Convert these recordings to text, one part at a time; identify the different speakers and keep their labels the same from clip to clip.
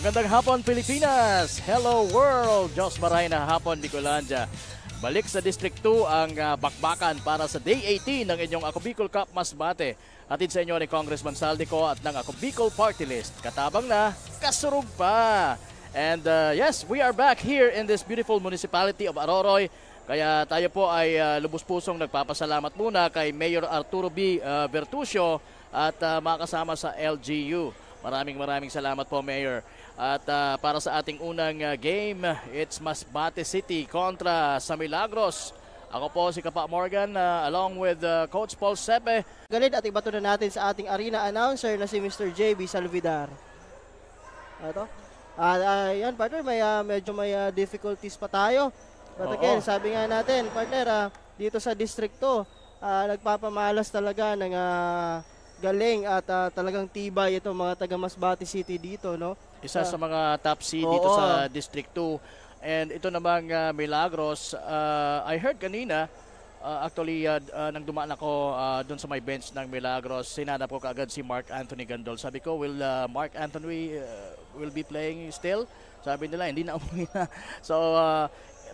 Speaker 1: Magandang hapon Pilipinas! Hello world! Diyos maray na hapon Bicolandia. Balik sa District 2 ang bakbakan para sa Day 18 ng inyong Ako Bicol Cup Masbate. Hatid sa inyo ni Congressman Saldico at ng Ako Bicol Party List. Katabang na, kasurug pa! And yes, we are back here in this beautiful municipality of Aroroy. Kaya tayo po ay lubos-pusong nagpapasalamat muna kay Mayor Arturo B. Bertucio at mga kasama sa LGU. Maraming salamat po, Mayor. At para sa ating unang game, it's Masbate City kontra sa Milagros. Ako po si Kapa Morgan along with Coach Paul Sepe.
Speaker 2: Galit at ibato na natin sa ating arena announcer na si Mr. JB Salvidar. Ito. Yan, partner, medyo may difficulties pa tayo. But again, sabi nga natin, partner, dito sa District 2, nagpapamalas talaga ng galing at talagang tibay itong mga taga Masbate City dito, no?
Speaker 1: Isa sa mga top seed dito sa District 2. And ito namang Milagros, I heard kanina, actually nang dumaan ako doon sa may bench ng Milagros, sinanap ko kaagad si Mark Anthony Gandol. Sabi ko, will Mark Anthony will be playing still? Sabi nila, hindi na umuwi na. So,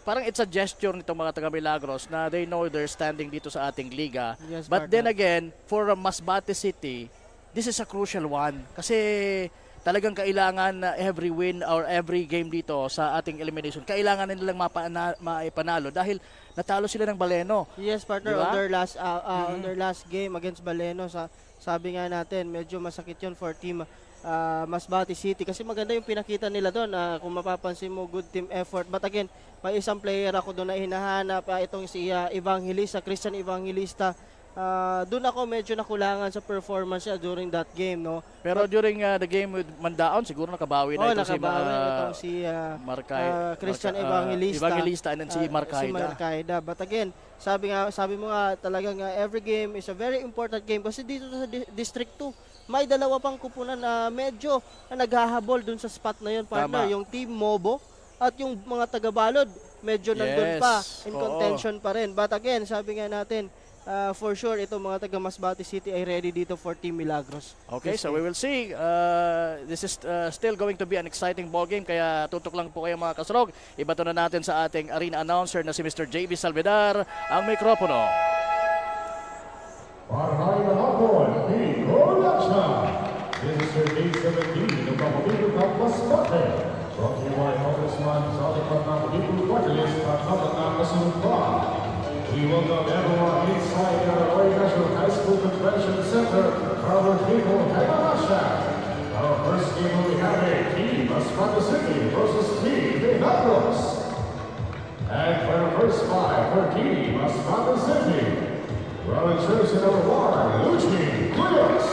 Speaker 1: parang it's a gesture nitong mga taga Milagros na they know they're standing dito sa ating liga.
Speaker 2: Yes,
Speaker 1: but then again, for Masbate City, this is a crucial one. Kasi talagang kailangan na every win or every game dito sa ating elimination, kailangan nilang maipanalo dahil natalo sila ng Baleno.
Speaker 2: Yes, partner,
Speaker 1: diba?
Speaker 2: on their last game against Baleno, sabi nga natin, medyo masakit yun for team Masbate City kasi maganda yung pinakita nila doon. Kung mapapansin mo, good team effort. But again, may isang player ako doon na hinahanap, itong si Evangelista, Christian Evangelista. Doon ako medyo nakulangan sa performance niya during that game, no?
Speaker 1: Pero during the game with Mandaon, siguro nakabawi na
Speaker 2: itong si Christian Evangelista
Speaker 1: and then si Marcaida.
Speaker 2: But again, sabi mo nga talagang every game is a very important game kasi dito sa District 2 may dalawa pang kupunan na medyo naghahabol dun sa spot na yun, partner. Tama. Yung Team Mobo at yung mga taga-Balod medyo nandun pa in contention pa rin. But again, sabi nga natin, for sure, itong mga taga Masbate City ay ready dito for Team Milagros.
Speaker 1: Okay, so we will see. This is still going to be an exciting ball game, kaya tutok lang po kayo mga kasrog. Ibato na natin sa ating arena announcer na si Mr. JB Salvidar ang mikropono.
Speaker 3: Marhain hapon, Bicolandia. This is your day 17 of the Bicol Cup Masbate. Brought to you by Congressman Saldico ng Bicol Party List at Habang Kasunod. We welcome everyone inside the Arroyo National High School Convention Center from our people, Taganasha. Our first game will be having Team Masbate City versus Team Milagros. And for the first five for Team Masbate City, running jersey number 1, Luchi Cleos.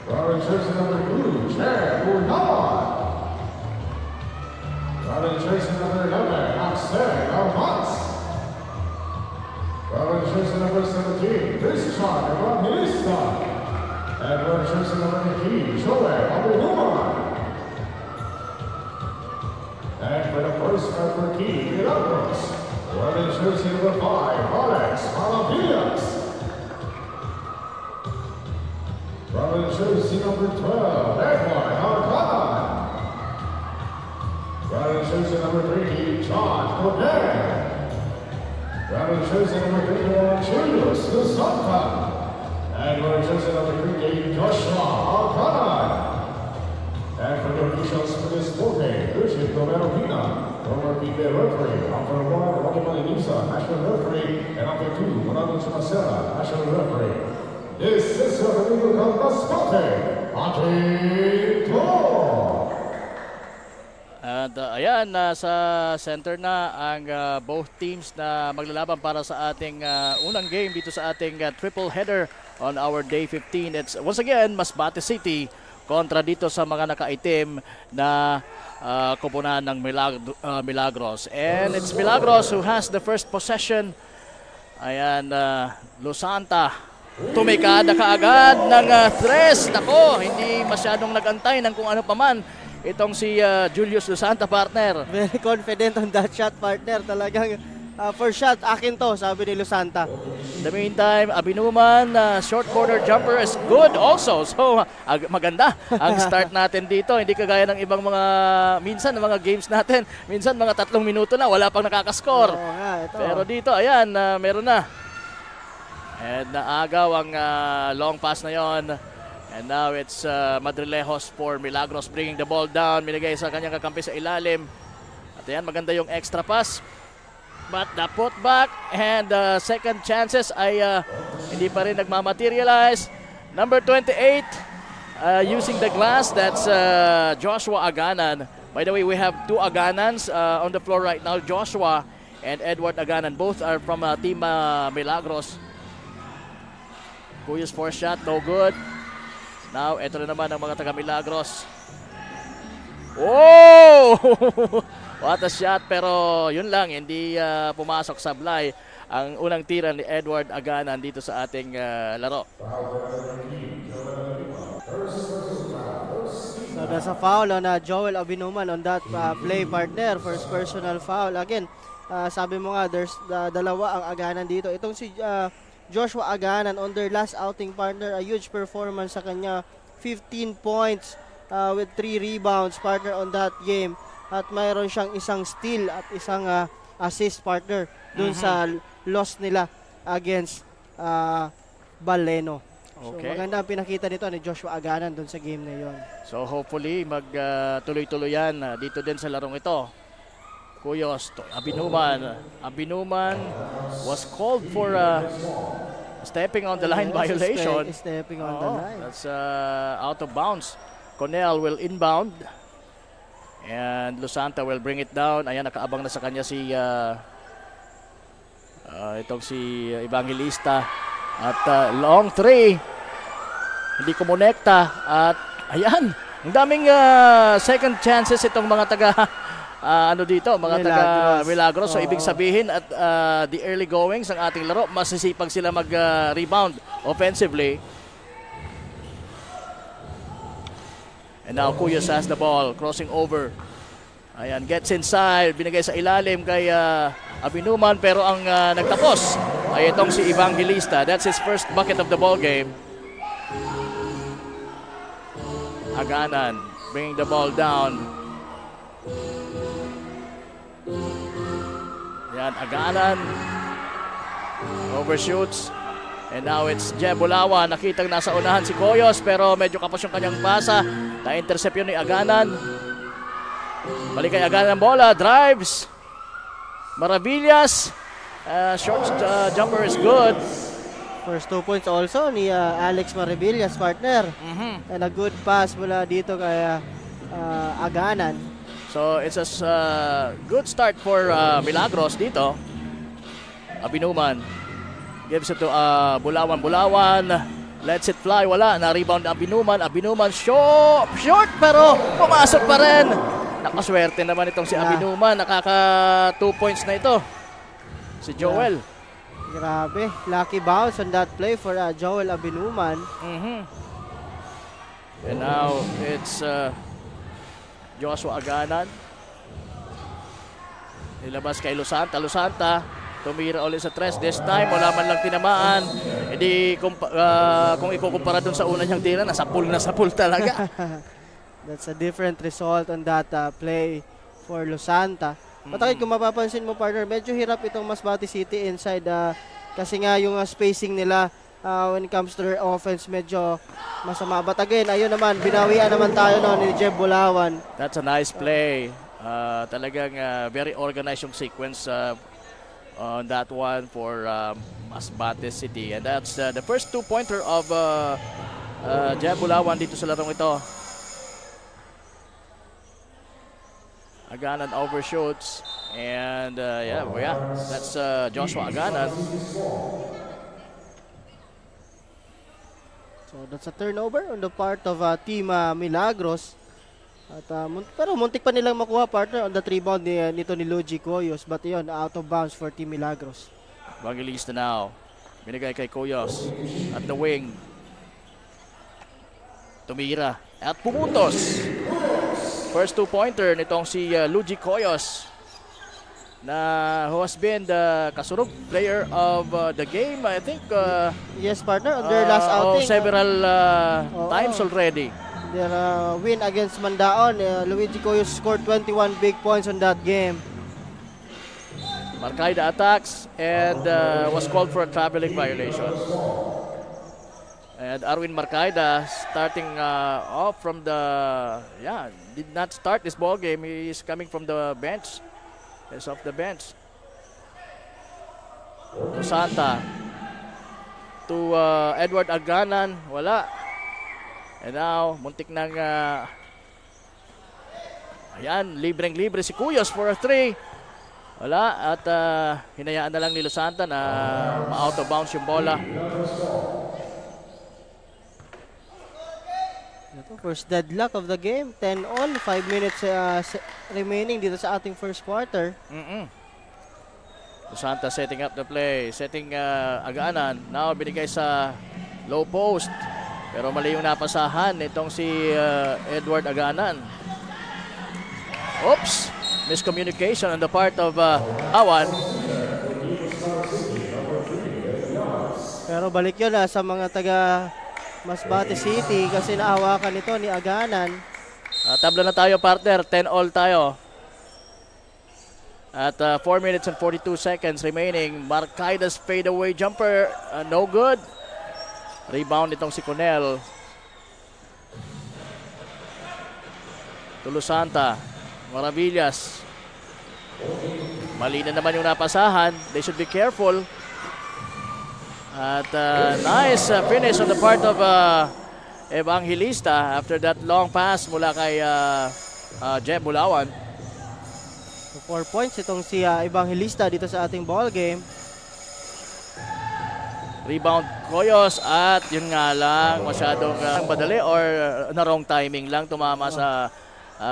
Speaker 3: Running jersey number 2, Chad Urnawan. Running jersey number 11, Axel Almas. Running jersey number 17, Christian Evangelista. And running jersey number 18, Joel Abunuman. And for the first round for Team Milagros, running jersey number 5, Alex Malavillas. Running jersey number 12, Edward Alcala. Running jersey number 3, John Codet. Running jersey number 31, Julius Luzanta. And running jersey number 38, Joshua Alcala. And for the officials for this ball game, Richard Romero Pina. Former PBA referee, number 1, Rocky Malinisa, national referee, and number 2, Ronaldo Chumacera, national referee. This is your Bicol Cup Masbate, Atito!
Speaker 1: At ayan, sa center na ang both teams na maglalaban para sa ating unang game dito sa ating triple header on our Day 15. It's once again, Masbate City kontra dito sa mga nakaitim na kupunan ng Milagros. And it's Milagros who has the first possession. Ayan, Luzanta. Tumikada kaagad ng tres. Nako, hindi masyadong nagantay ng kung ano paman. Itong si Julius Luzanta, partner.
Speaker 2: Very confident on that shot, partner. Talagang first shot, akin to, sabi ni Lusanta.
Speaker 1: In the meantime, Abinuman, short corner jumper is good also. So, maganda ang start natin dito. Hindi kagaya ng ibang minsan mga games natin. Minsan mga 3 minuto na, wala pang nakakaskor.
Speaker 2: Oo nga, ito.
Speaker 1: Pero dito, ayan, meron na. And naagaw ang long pass na yon. And now it's Madrilejos for Milagros bringing the ball down. Minigay sa kanyang kakampi sa ilalim. At ayan, maganda yung extra pass. But the putback and second chances ay hindi pa rin nagmamaterialize. Number 28 using the glass, that's Joshua Aganan. By the way, we have 2 Aganans on the floor right now, Joshua and Edward Aganan. Both are from Team Milagros. Cuyos first shot, no good. Now, ito na naman ang mga taga Milagros. Oh! What a shot, pero yun lang, hindi pumasok sablay ang unang tira ni Edward Aganan dito sa ating laro.
Speaker 2: So that's a foul on Joel Abinuman on that play, partner. First personal foul. Again, sabi mo nga, there's dalawa ang Aganan dito. Itong si Joshua Aganan on their last outing, partner, a huge performance sa kanya. 15 points with 3 rebounds, partner, on that game. At mayroon siyang isang steal at isang assist, partner, dun sa loss nila against Baleno.
Speaker 1: Okay.
Speaker 2: So maganda ang pinakita nito ni Joshua Aganan dun sa game na yon.
Speaker 1: So hopefully magtuloy-tuloy yan dito din sa larong ito. Cuyos to Abinuman. Abinuman was called for stepping on the line violation.
Speaker 2: Stepping on the line.
Speaker 1: That's out of bounds. Cornell will inbound. And Lusanta will bring it down. Ayan, nakaabang na sa kanya si itong si Evangelista. At long 3. Hindi kumonekta. At ayan, ang daming second chances itong mga taga mga taga Milagros. So ibig sabihin at the early goings ng ating laro, masisipag sila mag-rebound offensively. And now Cuyos has the ball, crossing over. Ayan, gets inside, binigay sa ilalim kay Abinuman, pero ang nagtapos ay itong si Evangelista. That's his first bucket of the ball game. Aganan bringing the ball down. Ayan, Aganan overshoots. And now it's Jeb Bulawan. Nakitang nasa unahan si Cuyos, pero medyo kapos yung kanyang pasa. Na-intercept yun ni Aganan. Balik kay Aganan ang bola. Drives. Maravillas. Short jumper is good.
Speaker 2: First 2 points also ni Alex Maravillas, partner. And a good pass mula dito kay Aganan.
Speaker 1: So it's a good start for Milagros dito. Abinuman gives it to Bulawan. Bulawan lets it fly. Wala. Na-rebound ang Abinuman. Abinuman short pero pumasok pa rin. Nakaswerte naman itong si Abinuman. Nakaka 2 points na ito. Si Joel.
Speaker 2: Grabe. Lucky bounce on that play for Joel Abinuman.
Speaker 1: And now it's Joshua Aganan. Nilabas kay Lusanta. Lusanta tumira ulit sa tres. This time, wala man lang tinamaan. Hindi, kung ikukumpara dun sa una niyang tira, nasa pool talaga.
Speaker 2: That's a different result on that play for Lusanta. Patakit, kung mapapansin mo, partner, medyo hirap itong Masbate City inside kasi nga yung spacing nila when it comes to their offense, medyo masama. But again, ayun naman, binawian naman tayo ni Jeb Bulawan.
Speaker 1: That's a nice play. Talagang very organized yung sequence on that one for Masbate City. And that's the first 2-pointer of Jeb Bulawan dito sa larong ito. Aganan overshoots. And that's Joshua Aganan.
Speaker 2: So that's a turnover on the part of Team Milagros. At, pero muntik pa nilang makuha, partner, on that rebound nito ni Luigi Cuyos. But yun, out of bounds for Team Milagros.
Speaker 1: Evangelista now. Binigay kay Cuyos. At the wing. Tumira. At pumutos. First 2-pointer nitong si Luigi Cuyos. who has been the kasurug player of the game, I think.
Speaker 2: Yes, partner, on their last outing.
Speaker 1: Several times already.
Speaker 2: Their win against Mandaon, Luigi Coyos scored 21 big points on that game.
Speaker 1: Marcaida attacks and was called for a traveling violation. And Arwin Marcaida starting off from the, did not start this ball game. He is coming from the bench. He's off the bench. To Santa. To Edward Aganan. Wala. And now, muntik nang, libreng-libre si Cuyos for a 3. Wala. At hinayaan na lang ni Losanta na ma-out of bounds yung bola.
Speaker 2: First deadlock of the game, 10 all, 5 minutes remaining dito sa ating first quarter.
Speaker 1: Santa setting up the play, setting Aganan. Now binigay sa low post. Pero mali yung napasahan itong si Edward Aganan. Oops! Miscommunication on the part of Awan.
Speaker 2: Pero balik yun sa mga taga Masbate City kasi naawakan ito ni Aganan.
Speaker 1: Tabla na tayo, partner. 10 all tayo. At 4 minutes and 42 seconds remaining. Marcaida's fadeaway jumper. No good. Rebound itong si Conel. Tulo Santa. Maravillas. Mali na naman yung napasahan. They should be careful. At nice finish on the part of Evangelista after that long pass mula kay Jeb Bulawan.
Speaker 2: 4 points itong si Evangelista dito sa ating ball game.
Speaker 1: Rebound Coyos at yun nga lang masyadong madali or na wrong timing lang, tumama sa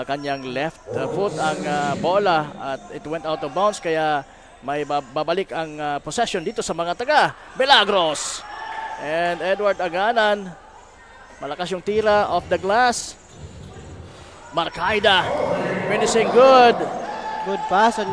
Speaker 1: kanyang left foot ang bola at it went out of bounds kaya may babalik ang possession dito sa mga taga Milagros. And Edward Aganan, malakas yung tira off the glass. Marcaida finishing good.
Speaker 2: Good pass on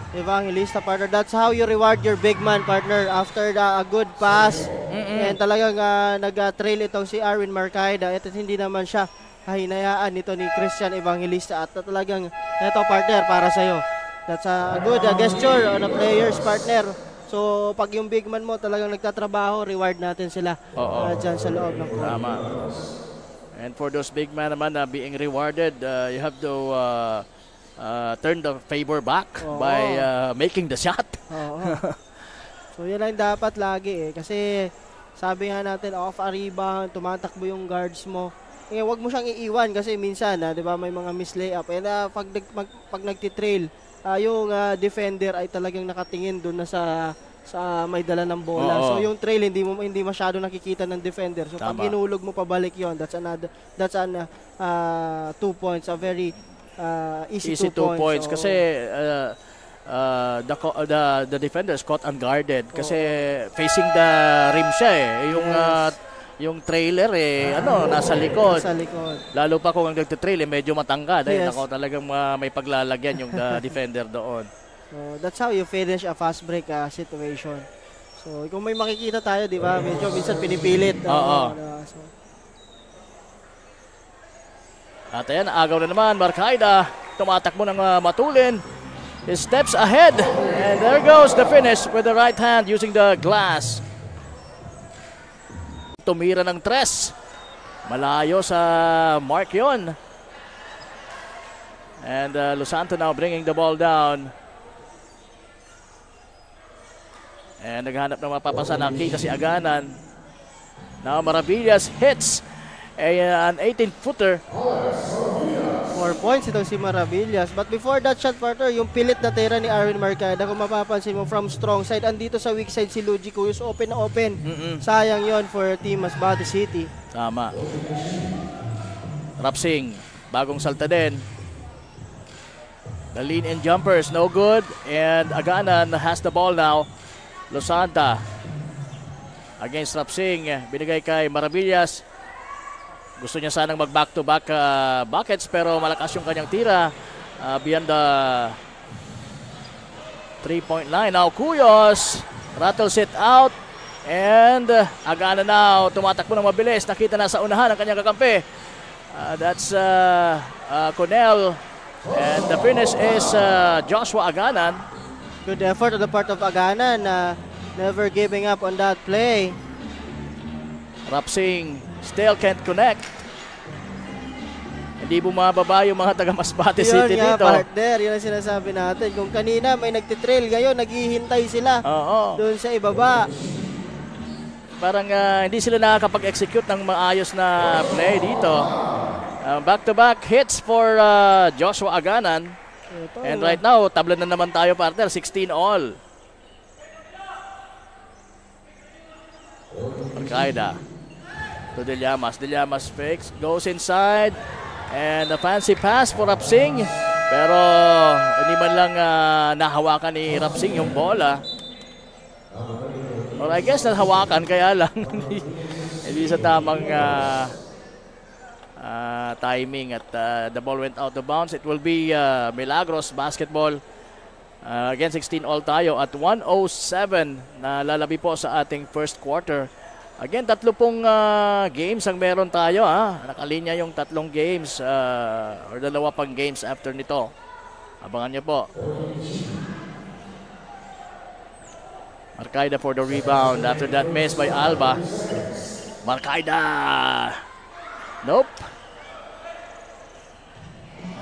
Speaker 2: Evangelista, partner. That's how you reward your big man, partner, after a good pass. And talagang nag-trail itong si Arwin Marcaida. Ito hindi naman siya kahinayaan nito ni Christian Evangelista at talagang ito, partner, para sa'yo. That's a good gesture on a player's, partner. So, pag yung big man mo talagang nagtatrabaho, reward natin sila dyan sa loob ng court.
Speaker 1: Tama. And for those big men naman na being rewarded, you have to turn the favor back by making the shot.
Speaker 2: So, yan lang dapat lagi Kasi, sabi nga natin, off a rebound, tumatakbo yung guards mo. Wag mo siyang iiwan kasi minsan, di ba, may mga miss layup. And pag nagtitrail, yung defender ay talagang nakatingin doon na sa may dala ng bola. So yung trail hindi masyado nakikita ng defender. So pag hinulog mo pabalik yon, that's an 2 points, a very easy 2 points.
Speaker 1: So, kasi the defender is caught unguarded kasi facing the rim siya yung trailer nasa likod. Lalo pa kung ang nagtitrail medyo matangkad. Yes. Talagang may paglalagyan yung defender doon.
Speaker 2: So that's how you finish a fast break situation. So kung may makikita tayo, di ba, medyo minsan pinipilit.
Speaker 1: At ayan, agaw na naman, Marcaida. Tumatakbo ng matulin. He steps ahead. And there goes the finish with the right hand using the glass. Tumira ng 3. Malayo sa mark yun. And Losanto now bringing the ball down. And naghanap ng mapapasa, nakita si Aganan. Now Maravillas hits an 18-footer.
Speaker 2: 4 points itong si Maravillas. But before that shot, partner, yung pilit na tira ni Arwin Marcaida, kung mapapansin mo from strong side, andito sa weak side si Luigi Cuyos, open na open. Sayang yon for Team Masbate City.
Speaker 1: Tama. Rapsing, bagong salta din. The lean-in jumpers, no good. And Aganan has the ball now. Losanta against Rapsing, binigay kay Maravillas. Gusto niya sanang mag back-to-back buckets pero malakas yung kanyang tira beyond the 3-point line. Now Cuyos rattles it out. And Agana now, tumatakbo ng mabilis. Nakita na sa unahan ang kanyang kakampi. That's Cornell. And the finish is Joshua Aganan.
Speaker 2: Good effort on the part of Aganan. Never giving up on that play.
Speaker 1: Rapsing still can't connect. Hindi bumababa yung mga taga-Masbate City
Speaker 2: Yun nga,
Speaker 1: dito.
Speaker 2: partner. Yun ang sinasabi natin. Kung kanina may nagtitrail, ngayon naghihintay sila doon sa ibaba.
Speaker 1: Parang hindi sila nakakapag-execute ng maayos na play dito. Back-to-back hits for Joshua Aganan. And right now, tabla na naman tayo, partner. 16 all. Al-Qaeda to De Llamas. De Llamas fakes, goes inside. And a fancy pass for Rapsing. Pero hindi man lang nahawakan ni Rapsing yung bola. Or I guess nahawakan, kaya lang hindi sa tamang timing at the ball went out of bounds. It will be Milagros basketball. Again, 16 all tayo at 1:07 na lalabi po sa ating first quarter. Again, 3 pong games ang meron tayo. Nakalinya yung 3 games or 2 pang games after nito. Abangan nyo po. Marcaida for the rebound. After that miss by Alba. Marcaida. Nope.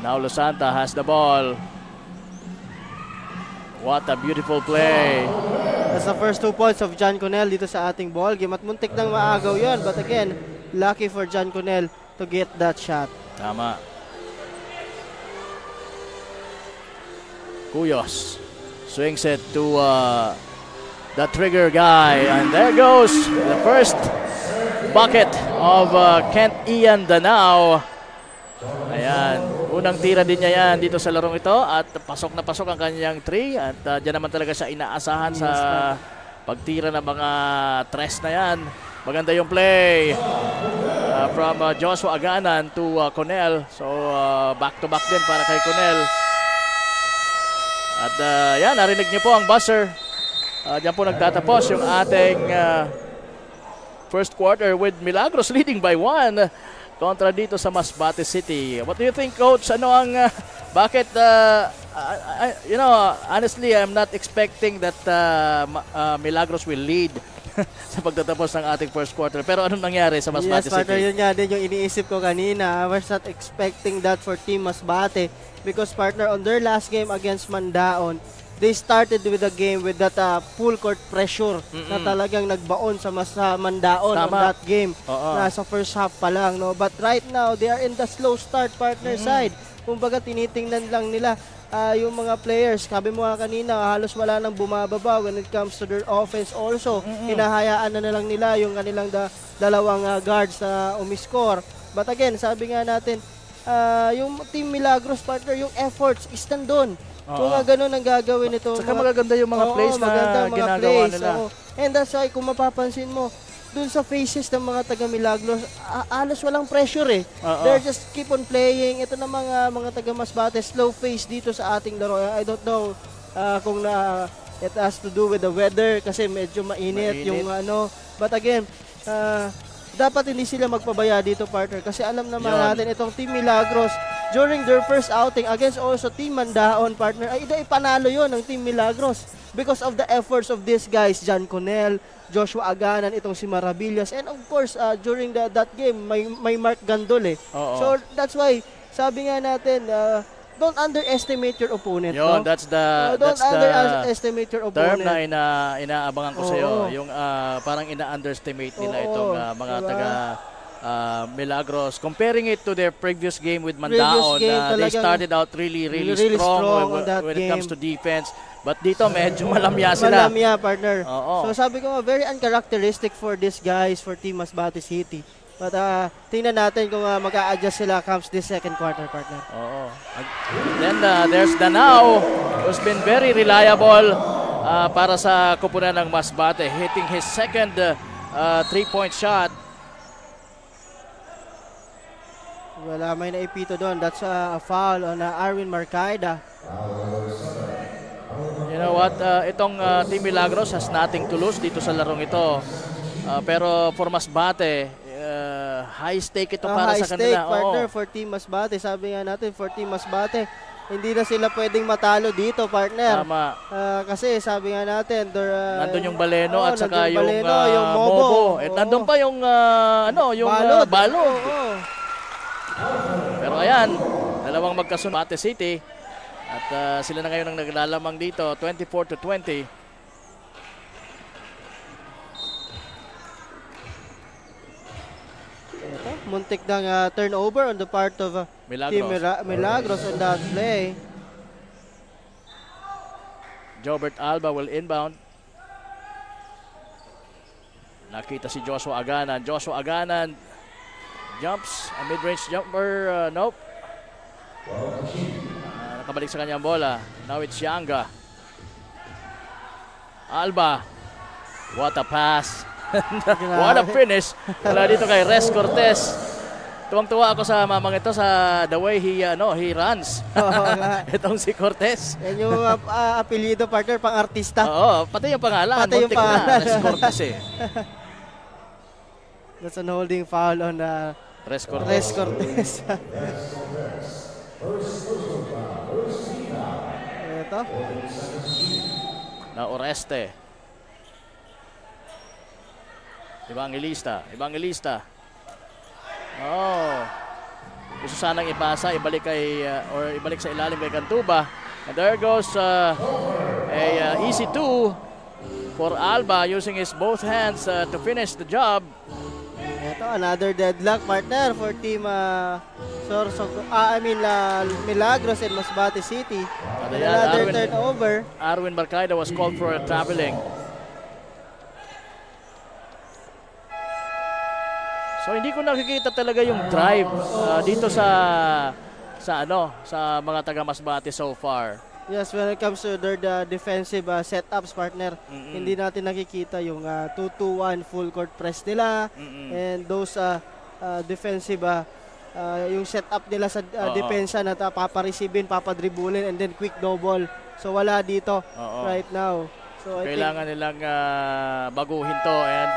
Speaker 1: Now Losanta has the ball. What a beautiful play.
Speaker 2: That's the first 2 points of John Connell dito sa ating ball game. At muntik nang maagaw yun. But again, lucky for John Connell to get that shot.
Speaker 1: Tama. Cuyos swings it to the trigger guy. And there goes the first bucket of Kent Ian Danao. Ayan, unang tira din niya yan dito sa larong ito at pasok na pasok ang kanyang 3 at dyan naman talaga siya inaasahan sa pagtira ng mga tres na yan. Maganda yung play from Joshua Aganan to Cornell. So back to back din para kay Cornell. At yan, narinig niyo po ang buzzer. Diyan po nagtatapos yung ating first quarter with Milagros leading by 1 kontra dito sa Masbate City. What do you think, Coach? Ano ang, bakit, you know, honestly, I'm not expecting that Milagros will lead sa pagtatapos ng ating first quarter. Pero anong nangyari sa Masbate
Speaker 2: Yes, partner,
Speaker 1: City?
Speaker 2: yun nga din yung iniisip ko kanina. I was not expecting that for Team Masbate because, partner, on their last game against Mandaon, they started with the game with that full court pressure na talagang nagbaon sa Mandaon on that game. Na sa first half pa lang, no? But right now, they are in the slow start partner side. Kumbaga tinitingnan lang nila yung mga players. Sabi mo nga kanina, halos wala nang bumababa when it comes to their offense also. Hinahayaan na lang nila yung kanilang dalawang guards na umiscore. But again, sabi nga natin, yung Team Milagros partner, yung efforts is nandun. Kung ganun ang gagawin ito.
Speaker 1: Saka magaganda yung mga plays na ginagawa nila.
Speaker 2: And that's why kung mapapansin mo, dun sa faces ng mga taga Milagros, alos walang pressure eh. They're just keep on playing. Ito na mga taga Masbate, slow face dito sa ating laro. I don't know kung it has to do with the weather kasi medyo mainit yung ano. But again, dapat hindi sila magpabaya dito, partner, kasi alam naman natin itong Team Milagros during their first outing against also Team Mandaon, partner, ay panalo yon ng Team Milagros because of the efforts of these guys, John Connell, Joshua Aganan, itong si Maravillas, and of course during that game may Mark Gandol eh. So that's why sabi nga natin, don't underestimate your opponent.
Speaker 1: Yun,
Speaker 2: no?
Speaker 1: that's the
Speaker 2: underestimate your opponent.
Speaker 1: term na inaabangan ko sa iyo, yung parang ina-underestimate nila itong mga taga Milagros. Comparing it to their previous game with Mandaon, they started out really strong when it comes to defense. But dito medyo malamya sila.
Speaker 2: Malamya, partner. So sabi ko, very uncharacteristic for these guys, for Team Masbate City. But tingnan natin kung mag-a-adjust sila comes this second quarter, partner.
Speaker 1: Then there's Danao, who's been very reliable para sa kupunan ng Masbate, hitting his second 3-point shot.
Speaker 2: Wala, may naipito doon. That's a foul on Arwin Marcaida.
Speaker 1: You know what? Itong Team Milagros has nothing to lose dito sa larong ito. Pero for Masbate, high stake ito para
Speaker 2: high
Speaker 1: sa
Speaker 2: stake,
Speaker 1: kanila.
Speaker 2: partner, for Team Masbate. Sabi nga natin, for Team Masbate, hindi na sila pwedeng matalo dito, partner.
Speaker 1: Tama.
Speaker 2: Kasi sabi nga natin,
Speaker 1: Nandun yung Baleno at saka
Speaker 2: nandun
Speaker 1: yung,
Speaker 2: Baleno, yung
Speaker 1: Mobo.
Speaker 2: Mobo.
Speaker 1: At
Speaker 2: Oo.
Speaker 1: nandun pa yung, yung Balod.
Speaker 2: Oo.
Speaker 1: Pero ayan, dalawang magkasunod Masbate City. At sila na ngayon ang naglalamang dito, 24-20.
Speaker 2: Ito, muntik ng turnover on the part of Team Milagros on that play.
Speaker 1: Jobert Alba will inbound. Nakita si Joshua Aganan. Joshua Aganan jumps, a mid-range jumper, nope. Nakabalik sa kanyang bola. Now it's Yanga. Alba. What a pass. What a finish. Wala dito kay Res Cortez. Tuwang-tuwa ako sa mamang ito sa the way he runs. Itong si Cortez.
Speaker 2: Yan yung apelyido, partner, pang artista.
Speaker 1: Oo, pati yung pangalan.
Speaker 2: Pati yung
Speaker 1: muntik na.
Speaker 2: pangalan.
Speaker 1: Res Cortez eh.
Speaker 2: That's an holding foul on
Speaker 1: Res Cortez.
Speaker 2: Res Cortez. Ito.
Speaker 1: Na Oreste. Evangelista. Oh. Gusto sanang ipasa, ibalik sa ilalim kay Cantuba. And there goes a easy two for Alba using his both hands to finish the job.
Speaker 2: Ito, another deadlock, partner, for Team Milagros and Masbate City. Another turnover.
Speaker 1: Arwin Barcaida was called for a traveling. So hindi ko nakikita talaga yung drive dito sa mga taga Masbate so far.
Speaker 2: Yes, when it comes to their defensive setups, partner, hindi natin nakikita yung 2-2-1 full court press nila and those defensive yung setup nila sa depensa na papareceivein, papadribulin and then quick double. So wala dito right now. So
Speaker 1: kailangan nilang baguhin to and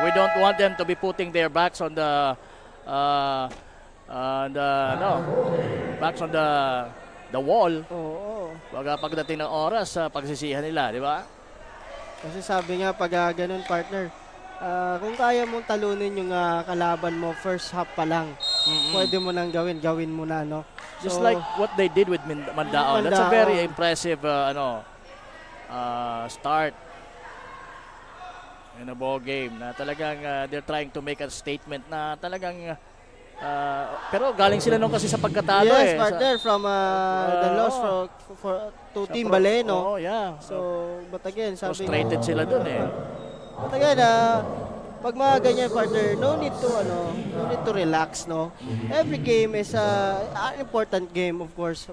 Speaker 1: we don't want them to be putting their backs on the wall. Pagdating ng oras pagsisihan nila, di ba?
Speaker 2: Kasi sabi nga pag ganun, partner, kung kaya mong talunin yung kalaban mo first half pa lang, pwede mo nang gawin mo na, no?
Speaker 1: Just like what they did with Mandaon. That's a very impressive start in a ball game na talagang they're trying to make a statement na talagang pero galing sila nung kasi sa pagkatalo
Speaker 2: yes, partner, from the loss to Team Baleno.
Speaker 1: Yeah.
Speaker 2: So, but again, sabi
Speaker 1: frustrated sila dun eh.
Speaker 2: But again, pag mga ganyan, partner, no need to relax, no? Every game is an important game, of course.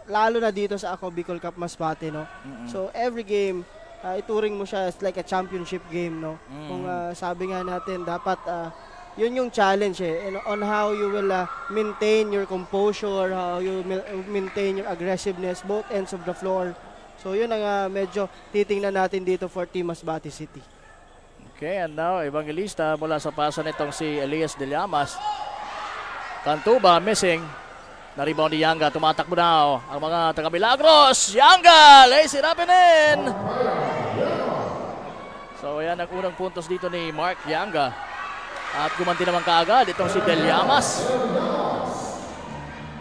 Speaker 2: Lalo na dito sa Ako Bicol Cup Masbate, no? So, every game, ituring mo siya as like a championship game, no? Kung sabi nga natin, dapat yun yung challenge on how you will maintain your composure, how you maintain your aggressiveness, both ends of the floor. So, yun ang medyo titingnan natin dito for Team Masbate City.
Speaker 1: Okay, and now Evangelista mula sa pasa nitong si Elias De Llamas. Cantuba missing. Na-rebound ni Yanga. Tumatakbo na ang mga taga Milagros. Yanga! Lazy Rapinin! So ayan ang unang puntos dito ni Mark Yanga. At gumanti naman kaagad itong si De Llamas.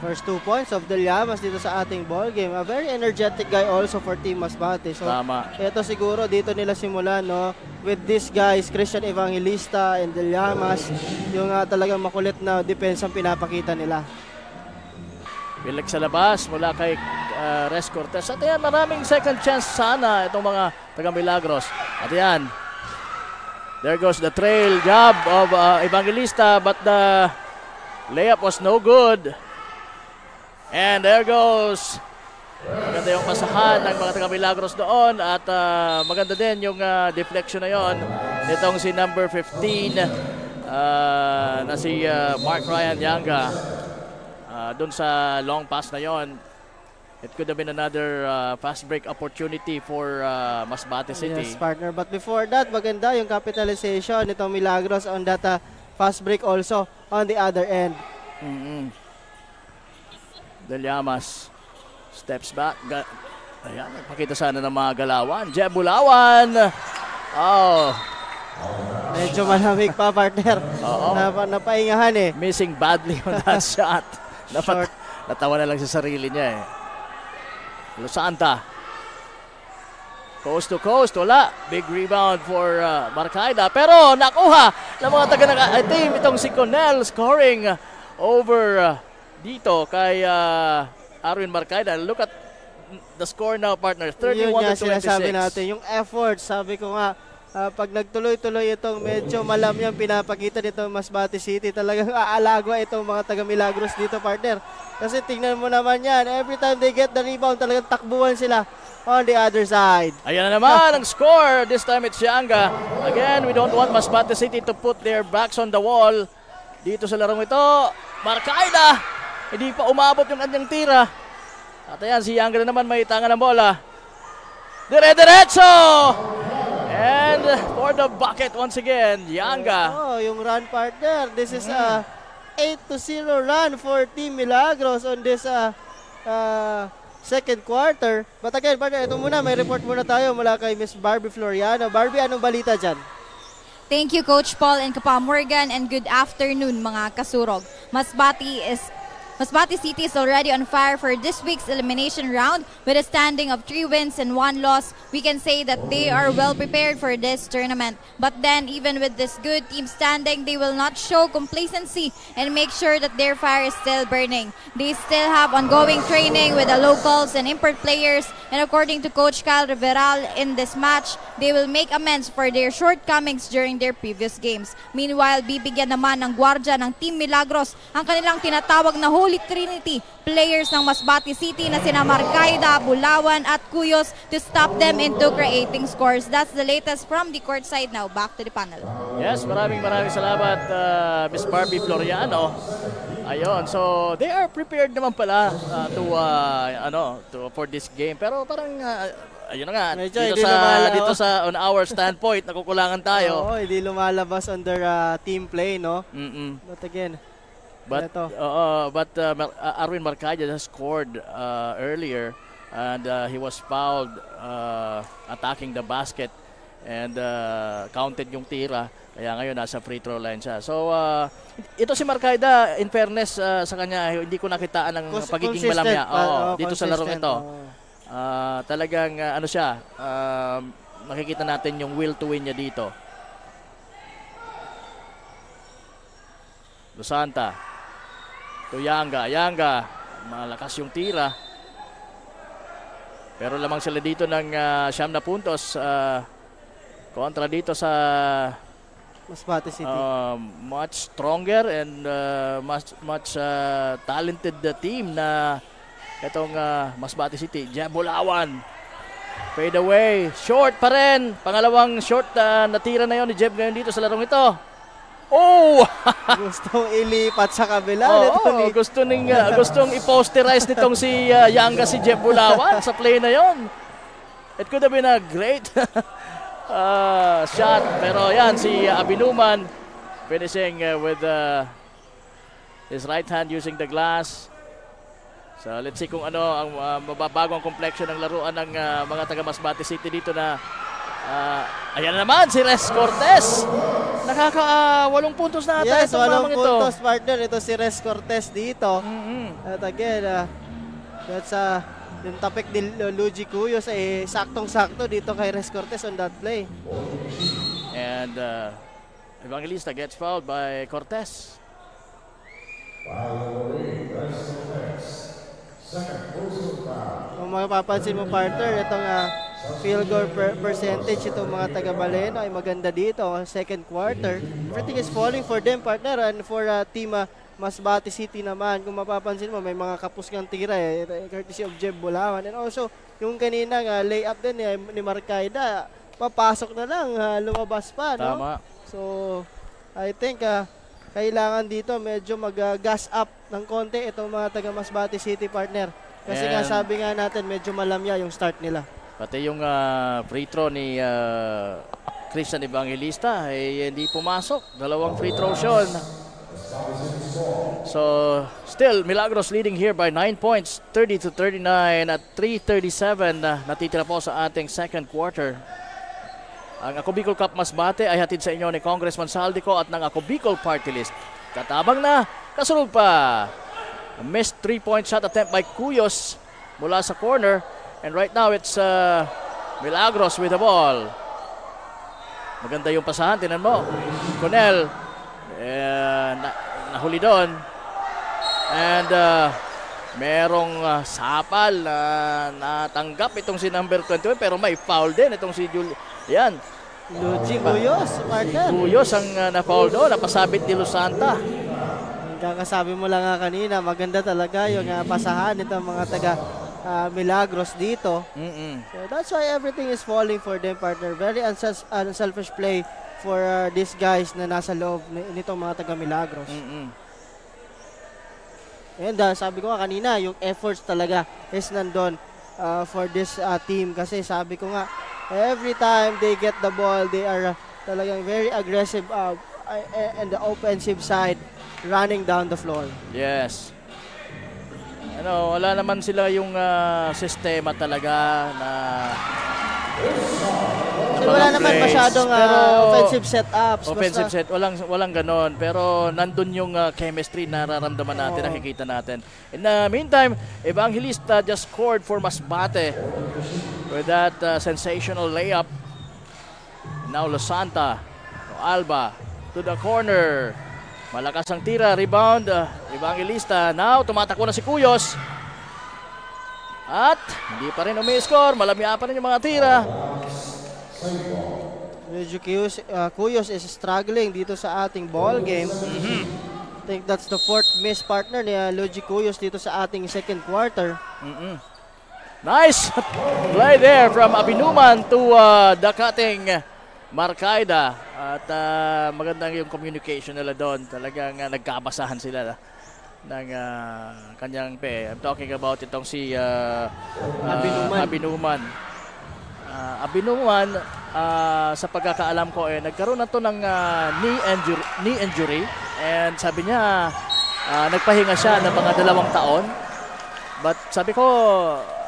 Speaker 2: First 2 points of De Llamas dito sa ating ball game. A very energetic guy also for Team Masbate. So, ito siguro dito nila simulan, no? With these guys, Christian Evangelista and De Llamas, yung talagang makulit na defense ang pinapakita nila.
Speaker 1: Bilik sa labas mula kay Res Cortez. At yan, maraming second chance sana itong mga taga Milagros. At yan, there goes the trail job of Evangelista, but the layup was no good. And there goes. Maganda yung pasahan ng mga taga Milagros doon at maganda din yung deflection na yon. Itong si number 15 na si Mark Ryan Yanga doon sa long pass na yon. It could have been another fast break opportunity for Masbate City.
Speaker 2: Yes, partner. But before that, maganda yung capitalization nitong Milagros on that fast break also on the other end.
Speaker 1: Del Llamas steps back. Ayan, nagpakita sana ng mga galawan. Jeb Bulawan. Oh.
Speaker 2: Medyo malamig pa, partner. Napahingahan eh.
Speaker 1: Missing badly on that shot.
Speaker 2: Short.
Speaker 1: Natawa na lang sa sarili niya eh. Losanta. Coast to coast. Wala. Big rebound for Marcaida. Pero nakuha ng mga taga-team itong si Cornell scoring over dito kay Arwin Marcaida. Look at the score now, partner. 31-26.
Speaker 2: Sinasabi natin. Yung effort, sabi ko nga, pag nagtuloy-tuloy itong medyo malamyang pinapakita nito Masbate City, talagang aalagwa itong mga taga-Milagros dito, partner. Kasi tingnan mo naman yan, every time they get the rebound, talagang takbuhan sila on the other side.
Speaker 1: Ayan na naman ang score. This time it's Yanga. Again, we don't want Masbate City to put their backs on the wall. Dito sa larong ito, Marcaida. Hindi pa umabot yung kanyang tira. At ayan, si Yanga na naman may tanga ng bola. Dire-diretso! And for the bucket once again, Yanga.
Speaker 2: Oh, yung run, partner. This is a 8-0 run for Team Milagros on this second quarter. But again, partner, ito muna, may report muna tayo mula kay Miss Barbie Floriano. Barbie, anong balita dyan?
Speaker 4: Thank you, Coach Paul and Kapa Morgan, and good afternoon, mga kasurog. Masbate City is already on fire for this week's elimination round with a standing of 3 wins and 1 loss. We can say that they are well prepared for this tournament. But then, even with this good team standing, they will not show complacency and make sure that their fire is still burning. They still have ongoing training with the locals and import players, and according to Coach Kyle Riveral, in this match, they will make amends for their shortcomings during their previous games. Meanwhile, bibigyan naman ng gwardya ng Team Milagros ang kanilang tinatawag na Holy Trinity players ng Masbate City na sina Marcaida, Bulawan at Cuyos to stop them into creating scores. That's the latest from the court side now. Back to the panel.
Speaker 1: Yes, maraming salamat Miss Barbie Floriano. Ayun, so they are prepared naman pala for this game. Pero parang ayun na nga, dito sa on our standpoint, nakukulangan tayo.
Speaker 2: Oo, hindi lumalabas on their team play, no? But again,
Speaker 1: But Arwin Marcaida has scored earlier, and he was fouled attacking the basket and counted yung tira. Kaya ngayon nasa free throw line siya. So ito si Marcaida, in fairness sa kanya, hindi ko nakitaan ng pagiging malamya dito sa larong ito. Talagang makikita natin yung will to win niya dito. Losanta to Yanga, malakas yung tira. Pero lamang sila dito ng 9 na puntos kontra dito sa
Speaker 2: Masbate City.
Speaker 1: Much stronger and much talented team na itong Masbate City. Jeb Bulawan. Fade away. Short pa rin. Pangalawang short na tira na yon ni Jeb ngayon dito sa larong ito. Oh!
Speaker 2: Gustong ilipat sa kabila.
Speaker 1: Gustong i-posterize nitong si Yanga si Jeb Bulawan sa play na yon. It could have been a great shot. Pero yan, si Abinuman finishing with his right hand using the glass. So let's see kung ano ang mababago ang complexion ng laruan ng mga taga Masbate City dito na ayan naman si Res Cortez. Nakaka-8 puntos na ata itong mamang ito.
Speaker 2: 8 puntos, partner. Ito si Res Cortez dito. At again, that's yung tapik ni Luigi Cuyos ay saktong-sakto dito kay Res Cortez on that play.
Speaker 1: And Evangelista gets fouled by Cortez.
Speaker 2: Kung mapapansin mo, partner, itong field goal percentage itong mga taga-Baleno ay maganda dito. Second quarter, everything is falling for them, partner, and for team Masbate City naman. Kung mapapansin mo, may mga kapusgang tira courtesy of Jeb Bulawan. And also, yung kaninang layup din ni Marcaida, papasok na lang, lumabas pa, no?
Speaker 1: Tama.
Speaker 2: So, I think kailangan dito medyo mag-gas up ng konti itong mga taga Masbate City, partner. Kasi nga sabi nga natin, medyo malamya yung start nila.
Speaker 1: Pati yung free throw ni Christian Evangelista hindi pumasok. 2 free throws yun. So, still, Milagros leading here by 9 points, 30-39 at 3:37 natitira po sa ating second quarter. Ang Ako Bicol Cup Masbate ay hatid sa inyo ni Congressman Saldico at ng Ako Bicol Party List. Katabang na, kasunod pa. A missed 3-point shot attempt by Cuyos mula sa corner. And right now, it's Milagros with the ball. Maganda yung pasahan, tinan mo. Conel, nahuli doon. And merong sapal na natanggap itong si number 21 pero may foul din itong si Yan.
Speaker 2: Luigi Cuyos, partner.
Speaker 1: Cuyos ang na-foul doon, napasabit ni Lusanta.
Speaker 2: Kakasabi mo lang nga kanina, maganda talaga yung pasahan nitong mga taga Milagros dito. So that's why everything is falling for them, partner. Very unselfish play for these guys na nasa loob nitong mga taga Milagros. And sabi ko nga kanina, yung efforts talaga is nandun for this team. Kasi sabi ko nga, every time they get the ball, they are talagang very aggressive and the offensive side, running down the floor.
Speaker 1: Yes. Wala naman sila yung sistema talaga na
Speaker 2: wala naman masyadong offensive setups.
Speaker 1: Offensive set, walang ganon. Pero nandun yung chemistry na nararamdaman natin, nakikita natin. In the meantime, Evangelista just scored for Masbate with that sensational layup. Now Losanta, Alba to the corner. Malakas ang tira, rebound, Evangelista. Now, tumatakbo na si Cuyos. At hindi pa rin umi-score, malamya pa rin yung mga tira.
Speaker 2: Medyo Cuyos is struggling dito sa ating ball game. I think that's the 4th miss, partner ni Luigi Cuyos dito sa ating second quarter.
Speaker 1: Nice play there from Abinuman to Dakating Marcaida. At magandang yung communication nila doon. Talagang nagkabasahan sila ng kanyang I'm talking about itong si Abinuman. Abinuman, sa pagkakaalam ko, nagkaroon na to ng knee injury. And sabi niya, nagpahinga siya ng mga 2 taon. But sabi ko,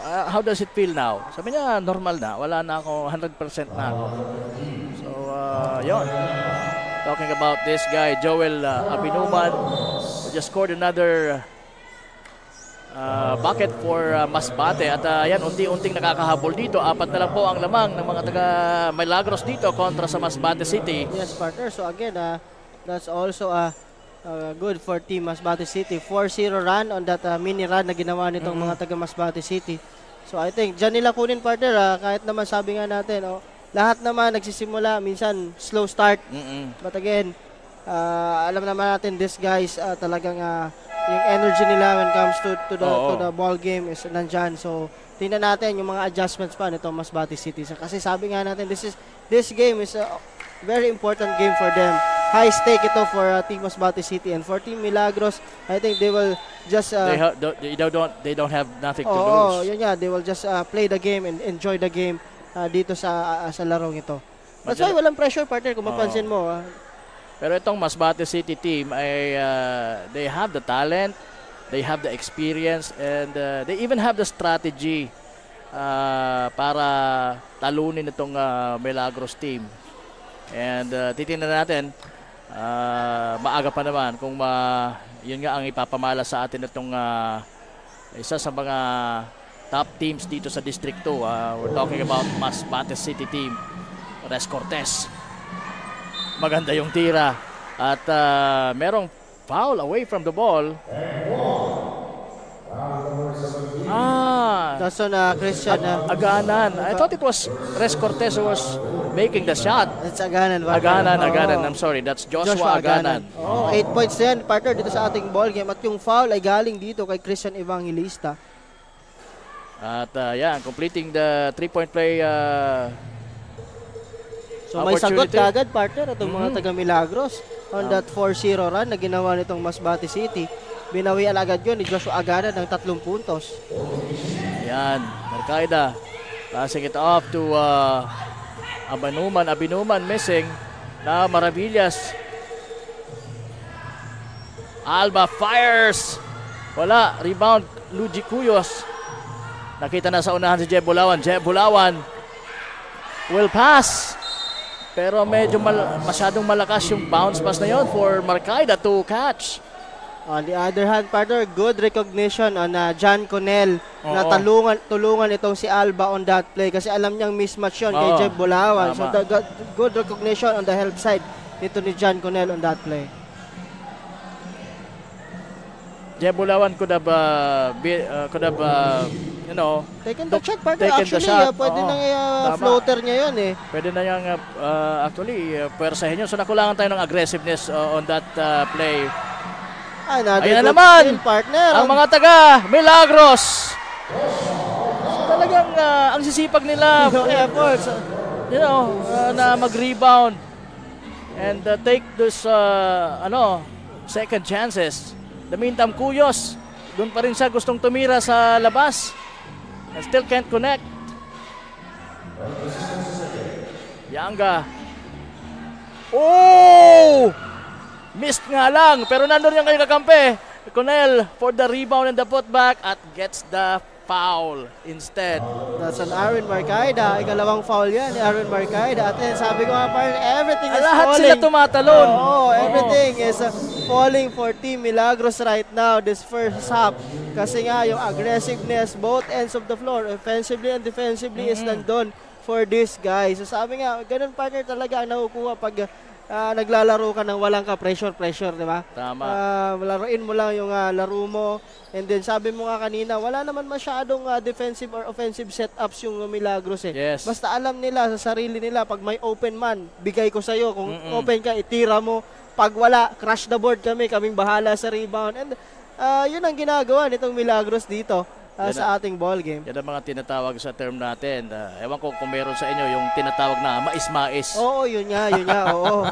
Speaker 1: how does it feel now? Sabi niya, normal na. Wala na ako, 100% na ako. So, yun. Talking about this guy, Joel Abinuman, who just scored another bucket for Masbate. At yan, unti-unting nakakahabol dito. 4 na lang po ang lamang ng mga taga Milagros dito kontra sa Masbate City.
Speaker 2: Yes, partner. So again, that's also good for Team Masbate City. 4-0 run on that mini run na ginawa nitong mga taga Masbate City. So I think dyan nila kunin, partner. Kahit naman sabi nga natin, lahat naman nagsisimula, minsan slow start. But again, alam naman natin, these guys talagang yung energy nila when it comes to the ball game is nandyan. So tingnan natin yung mga adjustments pa nito Masbate City. Kasi sabi nga natin, this game is a very important game for them. High stake ito for Team Masbate City, and for Team Milagros, I think they will just
Speaker 1: they don't have nothing to lose.
Speaker 2: Yun nga, they will just play the game and enjoy the game dito sa larong ito. That's why walang pressure, partner, kung mapansin mo.
Speaker 1: Pero itong Masbate City team ay they have the talent, they have the experience, and they even have the strategy para talunin itong Milagros team. And titingnan natin, maaga pa naman kung yun nga ang ipapamala sa atin itong isa sa mga top teams dito sa District 2. We're talking about Masbate City team. Res Cortez. Maganda yung tira. At merong foul away from the ball.
Speaker 2: That's on Christian
Speaker 1: Aganan. I thought it was Res Cortez who was making the shot.
Speaker 2: It's Aganan.
Speaker 1: Aganan. I'm sorry. That's Joshua Aganan.
Speaker 2: 8 points yan, partner, dito sa ating ball game. At yung foul ay galing dito kay Christian Evangelista.
Speaker 1: At completing the 3-point play.
Speaker 2: So may sagot kagad, partner, itong mga taga Milagros on that 4-0 run na ginawa nitong Masbate City. binawian agad yun ni Joshua Agada ng 3 puntos.
Speaker 1: Yan, Marcaida passing it off to Abinuman missing. Now Maravillas. Alba fires. Wala, rebound Luigi Cuyos. Nakita na sa unahan si Jeb Bulawan. Jeb Bulawan will pass. Pero medyo masyadong malakas yung bounce pass na yon for Marcaida to catch.
Speaker 2: On the other hand, partner, good recognition on John Connell na
Speaker 1: Oo.
Speaker 2: tulungan itong si Alba on that play kasi alam niyang mismatch yun kay
Speaker 1: Oo.
Speaker 2: Jeb Bulawan. So,
Speaker 1: Tama.
Speaker 2: good recognition on the help side nito ni John Connell on that play.
Speaker 1: Jeb Bulawan could have
Speaker 2: Taken the shot, partner.
Speaker 1: taken the
Speaker 2: Actually,
Speaker 1: shot.
Speaker 2: pwede
Speaker 1: Oo.
Speaker 2: nang
Speaker 1: Tama.
Speaker 2: floater niya yun eh.
Speaker 1: Pwede na yung pwersahin yun. So nakulangan tayo ng aggressiveness on that play.
Speaker 2: Another
Speaker 1: Ayan na
Speaker 2: good
Speaker 1: naman!
Speaker 2: steal, partner.
Speaker 1: Ang mga taga Milagros. So talagang ang sisipag nila
Speaker 2: Yung efforts.
Speaker 1: na mag-rebound and take those second chances. The meantime, Cuyos, doon pa rin siya gustong tumira sa labas and still can't connect. Yanga. Oh! Missed nga lang, pero nandun yung kanyang kakampi. Connell for the rebound and the putback at gets the foul instead.
Speaker 2: That's an Aaron Marcaida. Ikalawang foul yan ni Aaron Marcaida. At then, sabi ko nga parang everything is
Speaker 1: Lahat
Speaker 2: falling.
Speaker 1: sila tumatalon.
Speaker 2: Oo, everything is falling for Team Milagros right now this first half. Kasi nga yung aggressiveness, both ends of the floor, offensively and defensively is nandun for this guys. So sabi nga, ganun partner talaga ang nakukuha pag naglalaro ka ng walang ka-pressure, di ba?
Speaker 1: Tama.
Speaker 2: Laruin mo lang yung laro mo. And then sabi mo nga kanina, wala naman masyadong defensive or offensive setups yung Milagros eh.
Speaker 1: Yes.
Speaker 2: Basta alam nila sa sarili nila, pag may open man, bigay ko sa'yo. Kung open ka, itira mo. Pag wala, crash the board kaming bahala sa rebound. And yun ang ginagawa nitong Milagros dito sa ating ball game.
Speaker 1: Yan ang mga tinatawag sa term natin. Ewan ko kung meron sa inyo yung tinatawag na mais-mais.
Speaker 2: Oo, yun nga, oo.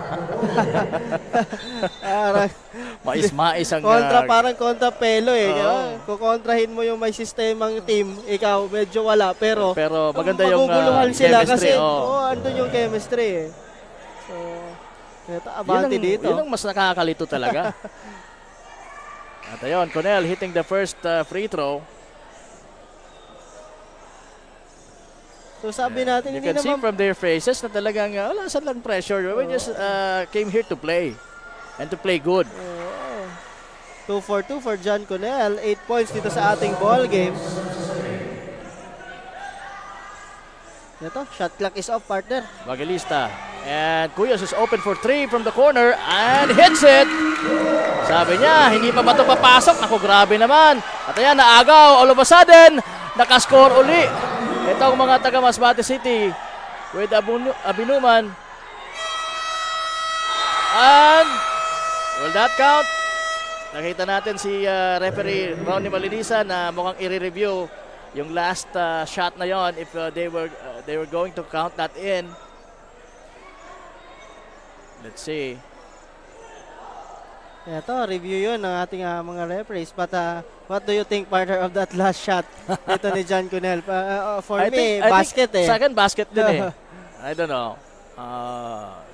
Speaker 1: Mais-mais ang...
Speaker 2: Parang kontra pelo eh. Kukontrahin mo yung may sistemang team, ikaw medyo wala. Pero
Speaker 1: maganda yung
Speaker 2: maguguluhan sila
Speaker 1: chemistry.
Speaker 2: kasi andun yung chemistry eh. So, ito, abante dito.
Speaker 1: Yun ang mas nakakalito talaga. At ayun, Connell hitting the first free throw.
Speaker 2: So sabi natin,
Speaker 1: You
Speaker 2: hindi
Speaker 1: can see
Speaker 2: naman
Speaker 1: from their faces na talagang wala silang pressure. We just came here to play and to play good.
Speaker 2: 2 for 2 for John Connell. 8 points dito sa ating ball game. Ito, shot clock is off, partner.
Speaker 1: Bagalista. And Cuyos is open for 3 from the corner and hits it. Sabi niya, hindi pa ba ito papasok? Naku, grabe naman. At ayan, naagaw. All of a sudden, nakascore uli. Ito ang mga taga Masbate City with Abinuman. And will that count? Nakita natin si referee Ronnie Malinisa na mukhang i-review yung last shot na yon if they were going to count that in. Let's see.
Speaker 2: Ito, review yun ng ating mga referees. But what do you think, partner, of that last shot dito ni John Connell? For me, basket eh.
Speaker 1: Sa akin, basket din eh. I don't know.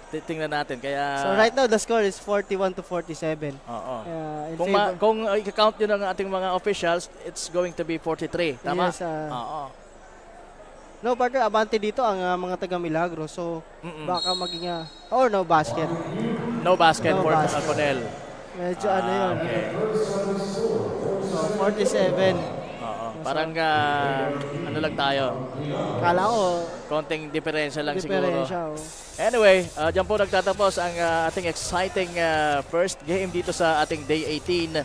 Speaker 1: Titingnan natin. Kaya,
Speaker 2: so right now, the score is 41-47.
Speaker 1: Oo.
Speaker 2: In
Speaker 1: Kung i-count yun ng ating mga officials, it's going to be 43. Tama?
Speaker 2: Yes,
Speaker 1: Oo.
Speaker 2: no, partner, abante dito ang mga taga Milagros. So, baka maging or no basket.
Speaker 1: No basket
Speaker 2: No
Speaker 1: for
Speaker 2: basket.
Speaker 1: Connell.
Speaker 2: Medyo ano yun.
Speaker 1: Okay.
Speaker 2: So, 47.
Speaker 1: Oo. Parang ano lang tayo.
Speaker 2: Kala ko,
Speaker 1: Konting diferensya lang
Speaker 2: diferensya.
Speaker 1: siguro. Anyway, dyan po nagtatapos ang ating exciting first game dito sa ating Day 18.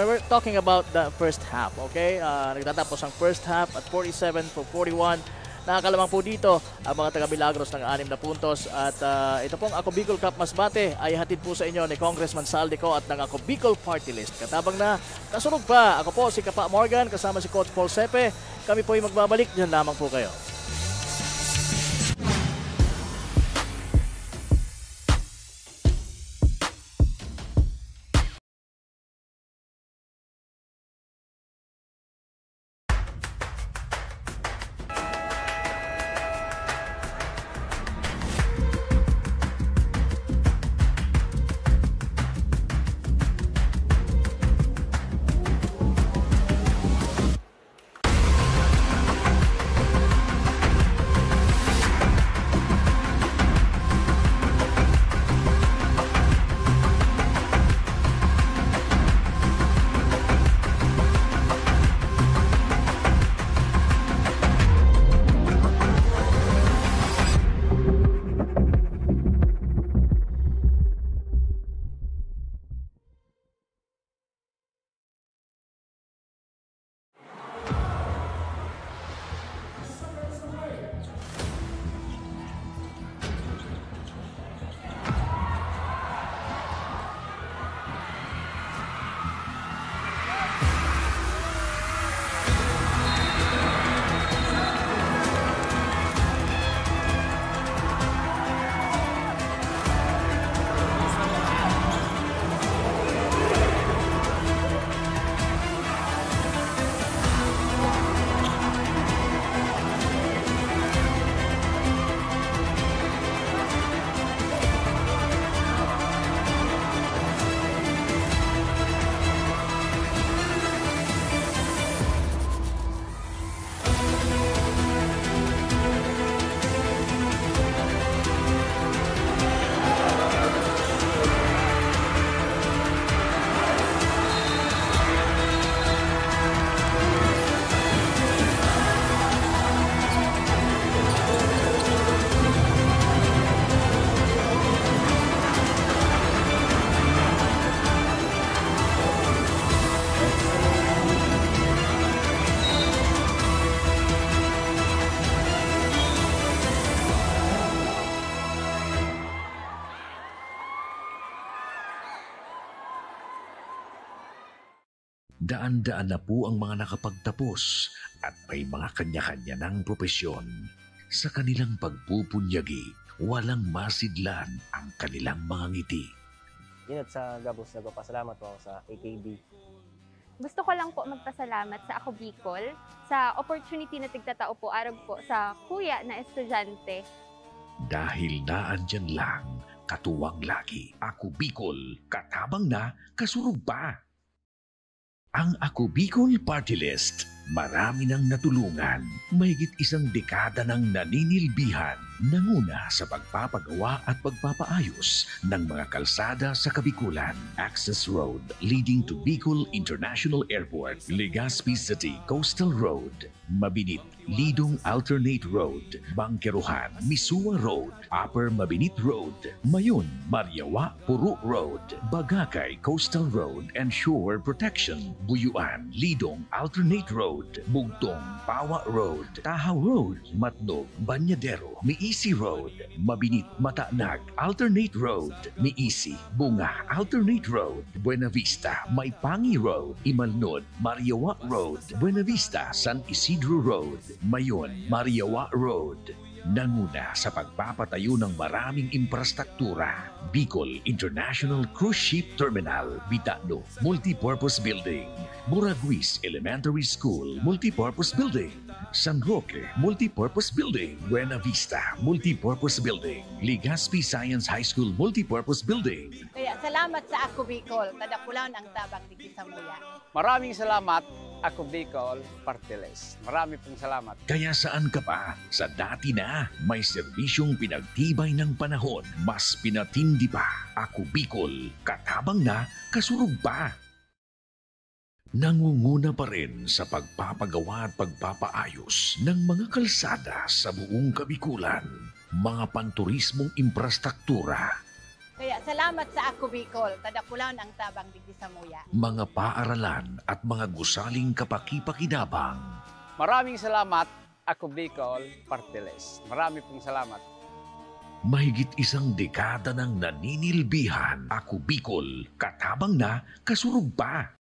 Speaker 1: We're talking about the first half, okay? Nagtatapos ang first half at 47-41. Nakakalamang po dito ang mga taga Milagros ng 6 na puntos. At ito pong Ako Bicol Cup Masbate ay hatid po sa inyo ni Congressman Saldico at ng Ako Bicol Party List. Katabang na kasunod pa, ako po si Kapa Morgan kasama si Coach Paul Sepe. Kami po ay magbabalik, dyan lamang po kayo.
Speaker 5: Daan-daan na po ang mga nakapagtapos at may mga kanya-kanya ng propesyon. Sa kanilang pagpupunyagi, walang masidlan ang kanilang mga ngiti.
Speaker 6: Inat sa Gabos, nagpapasalamat po ako sa AKB.
Speaker 7: Gusto ko lang po magpasalamat sa Ako Bicol sa opportunity na tigtatao po arag po sa kuya na estudyante.
Speaker 5: Dahil naandyan lang, katuwang lagi, Ako Bicol, katabang na, kasurug pa. Ang Ako Bicol Party List, marami nang natulungan, mahigit isang dekada ng naninilbihan, nanguna sa pagpapagawa at pagpapaayos ng mga kalsada sa Kabikulan. Access Road leading to Bicol International Airport, Legazpi City Coastal Road, Mabinit, Lidong Alternate Road, Bangkeruhan, Misua Road, Upper Mabinit Road, Mayon, Mariawa, Puro Road, Bagakay Coastal Road and Shore Protection, Buyuan, Lidong Alternate Road, Bugtong, Pawa Road, Tahaw Road, Matnog, Banyadero, Miisi Road, Mabinit, Mataanag, Alternate Road, Miisi, Bunga, Alternate Road, Buena Vista, Maipangi Road, Imalnod, Mariawa Road, Buena Vista, San Isidro Road, Mayon, Mariawa Road. Nanguna sa pagpapatayo ng maraming infrastruktura. Bicol International Cruise Ship Terminal, Bitano, Multipurpose Building, Buraguis Elementary School, Multipurpose Building, San Roque, Multipurpose Building, Buena Vista, Multipurpose Building, Legazpi Science High School, Multipurpose Building.
Speaker 8: Kaya salamat sa Ako Bicol, tadakulan ang tabang digdi sa muya.
Speaker 9: Maraming salamat, Ako Bicol Party List. Marami pong salamat.
Speaker 5: Kaya saan ka pa? Sa dati na, may serbisyong pinagtibay ng panahon, mas pinatindi pa. Ako Bicol, katabang na, kasurug pa. Nangunguna pa rin sa pagpapagawa at pagpapaayos ng mga kalsada sa buong Kabikulan, mga panturismong infrastruktura,
Speaker 8: Kaya salamat sa Ako Bicol, tadakulan ang tabang digdi sa muya.
Speaker 5: mga paaralan at mga gusaling kapakipakinabang.
Speaker 9: Maraming salamat, Ako Bicol Party List. Marami pong salamat.
Speaker 5: Mahigit isang dekada ng naninilbihan, Ako Bicol, katabang na, kasurug pa.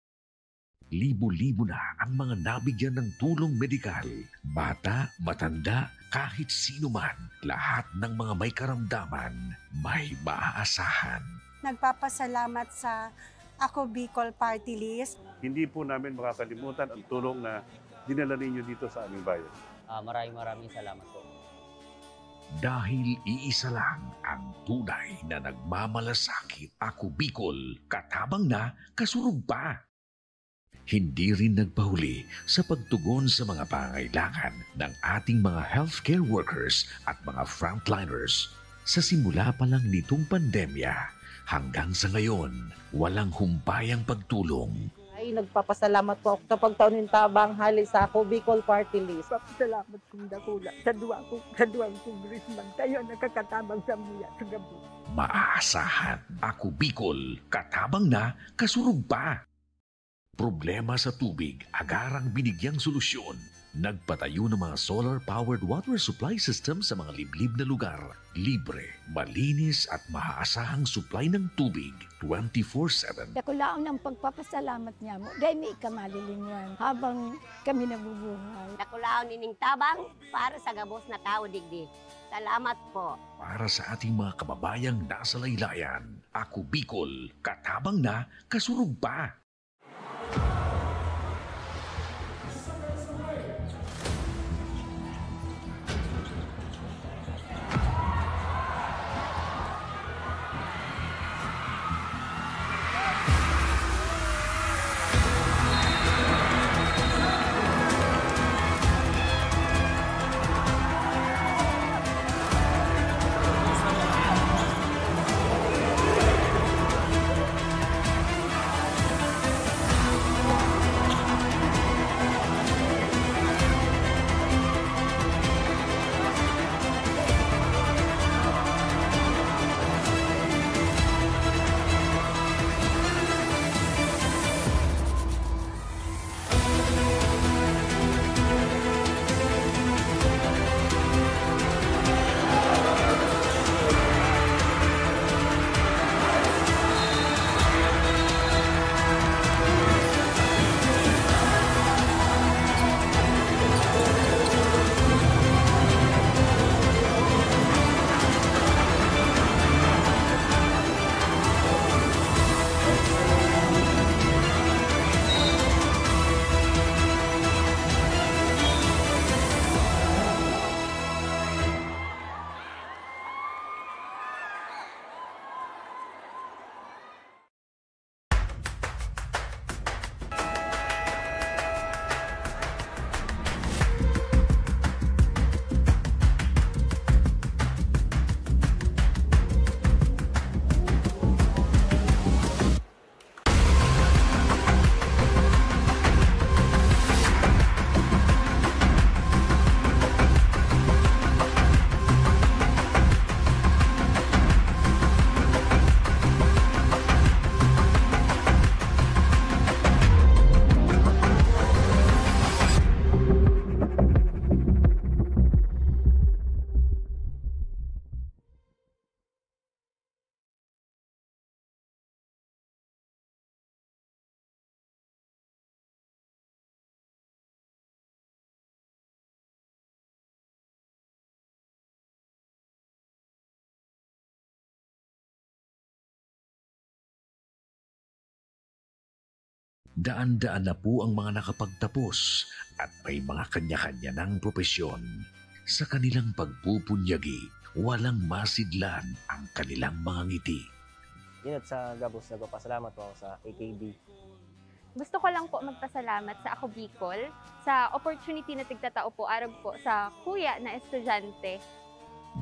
Speaker 5: Libo-libo na ang mga nabigyan ng tulong medikal. Bata, matanda, kahit sino man, lahat ng mga may karamdaman, may maaasahan.
Speaker 10: Nagpapasalamat sa Ako Bicol Party List.
Speaker 11: Hindi po namin makakalimutan ang tulong na dinala ninyo dito sa aming bayan.
Speaker 6: Maraming salamat po.
Speaker 5: Dahil iisa lang ang tunay na nagmamalasakit, Ako Bicol, katabang na, kasurug pa. Hindi rin nagpahuli sa pagtugon sa mga pangailangan ng ating mga healthcare workers at mga frontliners. Sa simula pa lang nitong pandemya, hanggang sa ngayon, walang humpayang pagtulong.
Speaker 12: Ay, nagpapasalamat po ako sa pagtaunin tabang hali sa Ako Bicol Party List.
Speaker 10: Salamat kong dakula sa duwang congressman. Kayo nakakatabang sa muya sa gabi.
Speaker 5: Maaasahan, Ako Bicol, katabang na, kasurug pa. Problema sa tubig, agarang binigyang solusyon. Nagpatayo ng mga solar-powered water supply system sa mga liblib na lugar. Libre, malinis at maaasahang supply ng tubig 24/7.
Speaker 10: Dakulaon ang pagpapasalamat niya mo. Dahil may ikamalilingan habang kami nabubuhay.
Speaker 8: Dakulaon nining tabang para sa gabos na tao digdi. Salamat po.
Speaker 5: Para sa ating mga kababayang nasa laylayan, Ako Bicol, katabang na, kasurug pa. Daan-daan na po ang mga nakapagtapos at may mga kanya-kanya ng propesyon. Sa kanilang pagpupunyagi, walang masidlan ang kanilang mga ngiti.
Speaker 6: Yun at sa Gabos, nagpapasalamat po ako sa AKB.
Speaker 7: Gusto ko lang po magpasalamat sa Ako Bicol sa opportunity na tigtatao po arog po sa kuya na estudyante.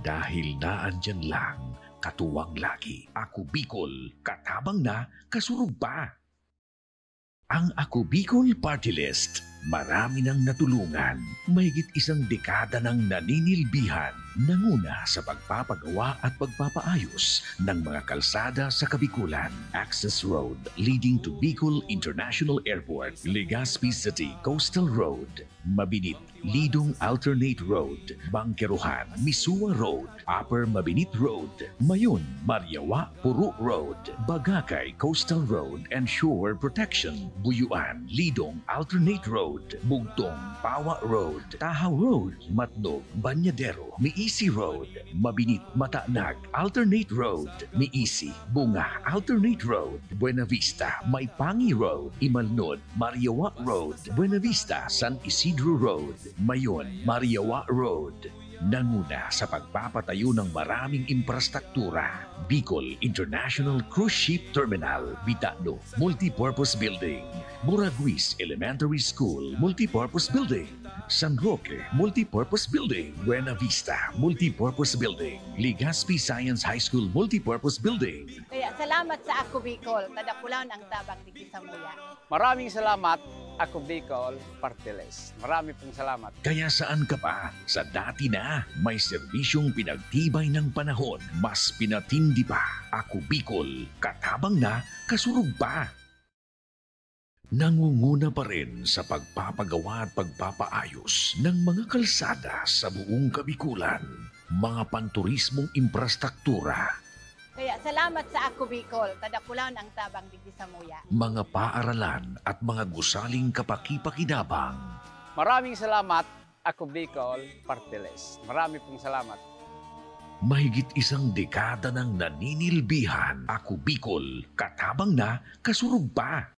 Speaker 5: Dahil naandyan lang, katuwang lagi. Ako Bicol, katabang na, kasurug pa. Ang Ako Bicol Party List, marami nang natulungan. Mahigit isang dekada ng naninilbihan, nanguna sa pagpapagawa at pagpapaayos ng mga kalsada sa Kabikulan. Access Road leading to Bicol International Airport, Legazpi City Coastal Road, Mabinit, Lidong Alternate Road, Bangkeruhan, Misua Road, Upper Mabinit Road, Mayon, Mariawa, Puro Road, Bagakay Coastal Road and Shore Protection, Buyuan, Lidong Alternate Road, Bugtong, Pawa Road, Tahaw Road, Matnog, Banyadero, Miisi Road, Mabinit, Mataanag, Alternate Road, Miisi, Bunga, Alternate Road, Buena Vista, Maipangi Road, Imalnod, Mariawa Road, Buena Vista, San Isidro Road, Mayon, Mariawa Road. Nanguna sa pagpapatayo ng maraming infrastruktura. Bicol International Cruise Ship Terminal, Bitano, Multipurpose Building, Buraguis Elementary School, Multipurpose Building, San Roque, Multipurpose Building, Buena Vista, Multipurpose Building, Legazpi Science High School, Multipurpose Building.
Speaker 13: Kaya salamat sa Ako Bicol, tadakulan ang tabang digdi sa muya.
Speaker 9: Maraming salamat, Ako Bicol Party List. Marami pong salamat.
Speaker 5: Kaya saan ka pa? Sa dati na, may serbisyong pinagtibay ng panahon. Mas pinatindi pa. Ako Bicol, katabang na, kasurug pa. Nangunguna pa rin sa pagpapagawa at pagpapaayos ng mga kalsada sa buong Kabikulan. Mga panturismong infrastruktura.
Speaker 13: Kaya salamat sa Ako Bicol, tadakulan ang tabang digdi sa muya.
Speaker 5: Mga paaralan at mga gusaling kapaki-pakinabang.
Speaker 9: Maraming salamat, Ako Bicol Party List. Marami pong salamat.
Speaker 5: Mahigit isang dekada ng naninilbihan. Ako Bicol, katabang na, kasurug pa.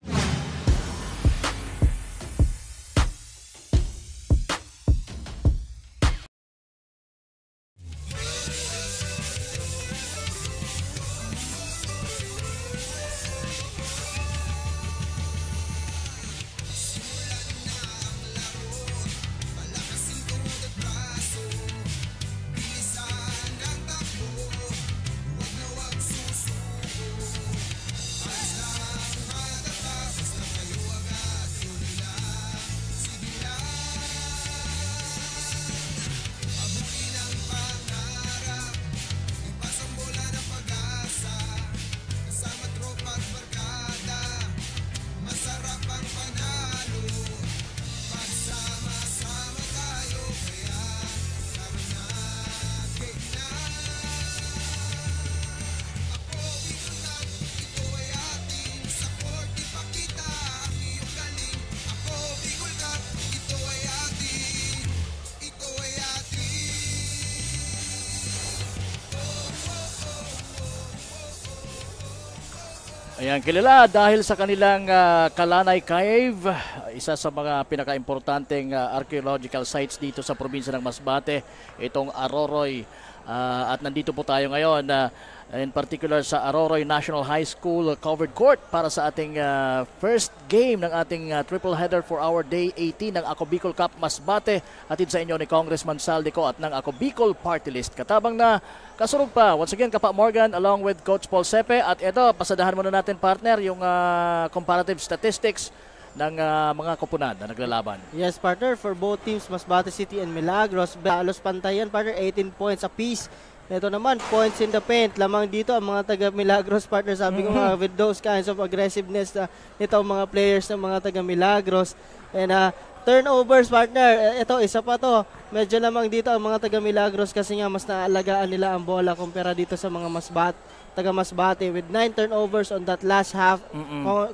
Speaker 1: Ayan, kilala dahil sa kanilang Kalanay Cave, isa sa mga pinaka-importanteng archaeological sites dito sa probinsya ng Masbate, itong Aroroy. At nandito po tayo ngayon, in particular sa Aroroy National High School covered court para sa ating first game ng ating triple header for our Day 18 ng Ako Bicol Cup Masbate. Hatid sa inyo ni Congressman Saldico at ng Ako Bicol Party List. Katabang na kasurog pa. Once again, Kapa Morgan along with Coach Paul Sepe. At ito, pasadahan muna natin partner yung comparative statistics ng mga koponan na naglalaban.
Speaker 2: Yes, partner, for both teams, Masbate City and Milagros, halos pantayan, partner, 18 points apiece. Ito naman, points in the paint. Lamang dito ang mga taga Milagros, partner. Sabi ko nga, with those kinds of aggressiveness nito ang mga players ng mga taga Milagros. And turnovers, partner. Ito, isa pa to. Medyo lamang dito ang mga taga Milagros kasi nga mas naalagaan nila ang bola kumpara dito sa mga taga Masbate with 9 turnovers on that last half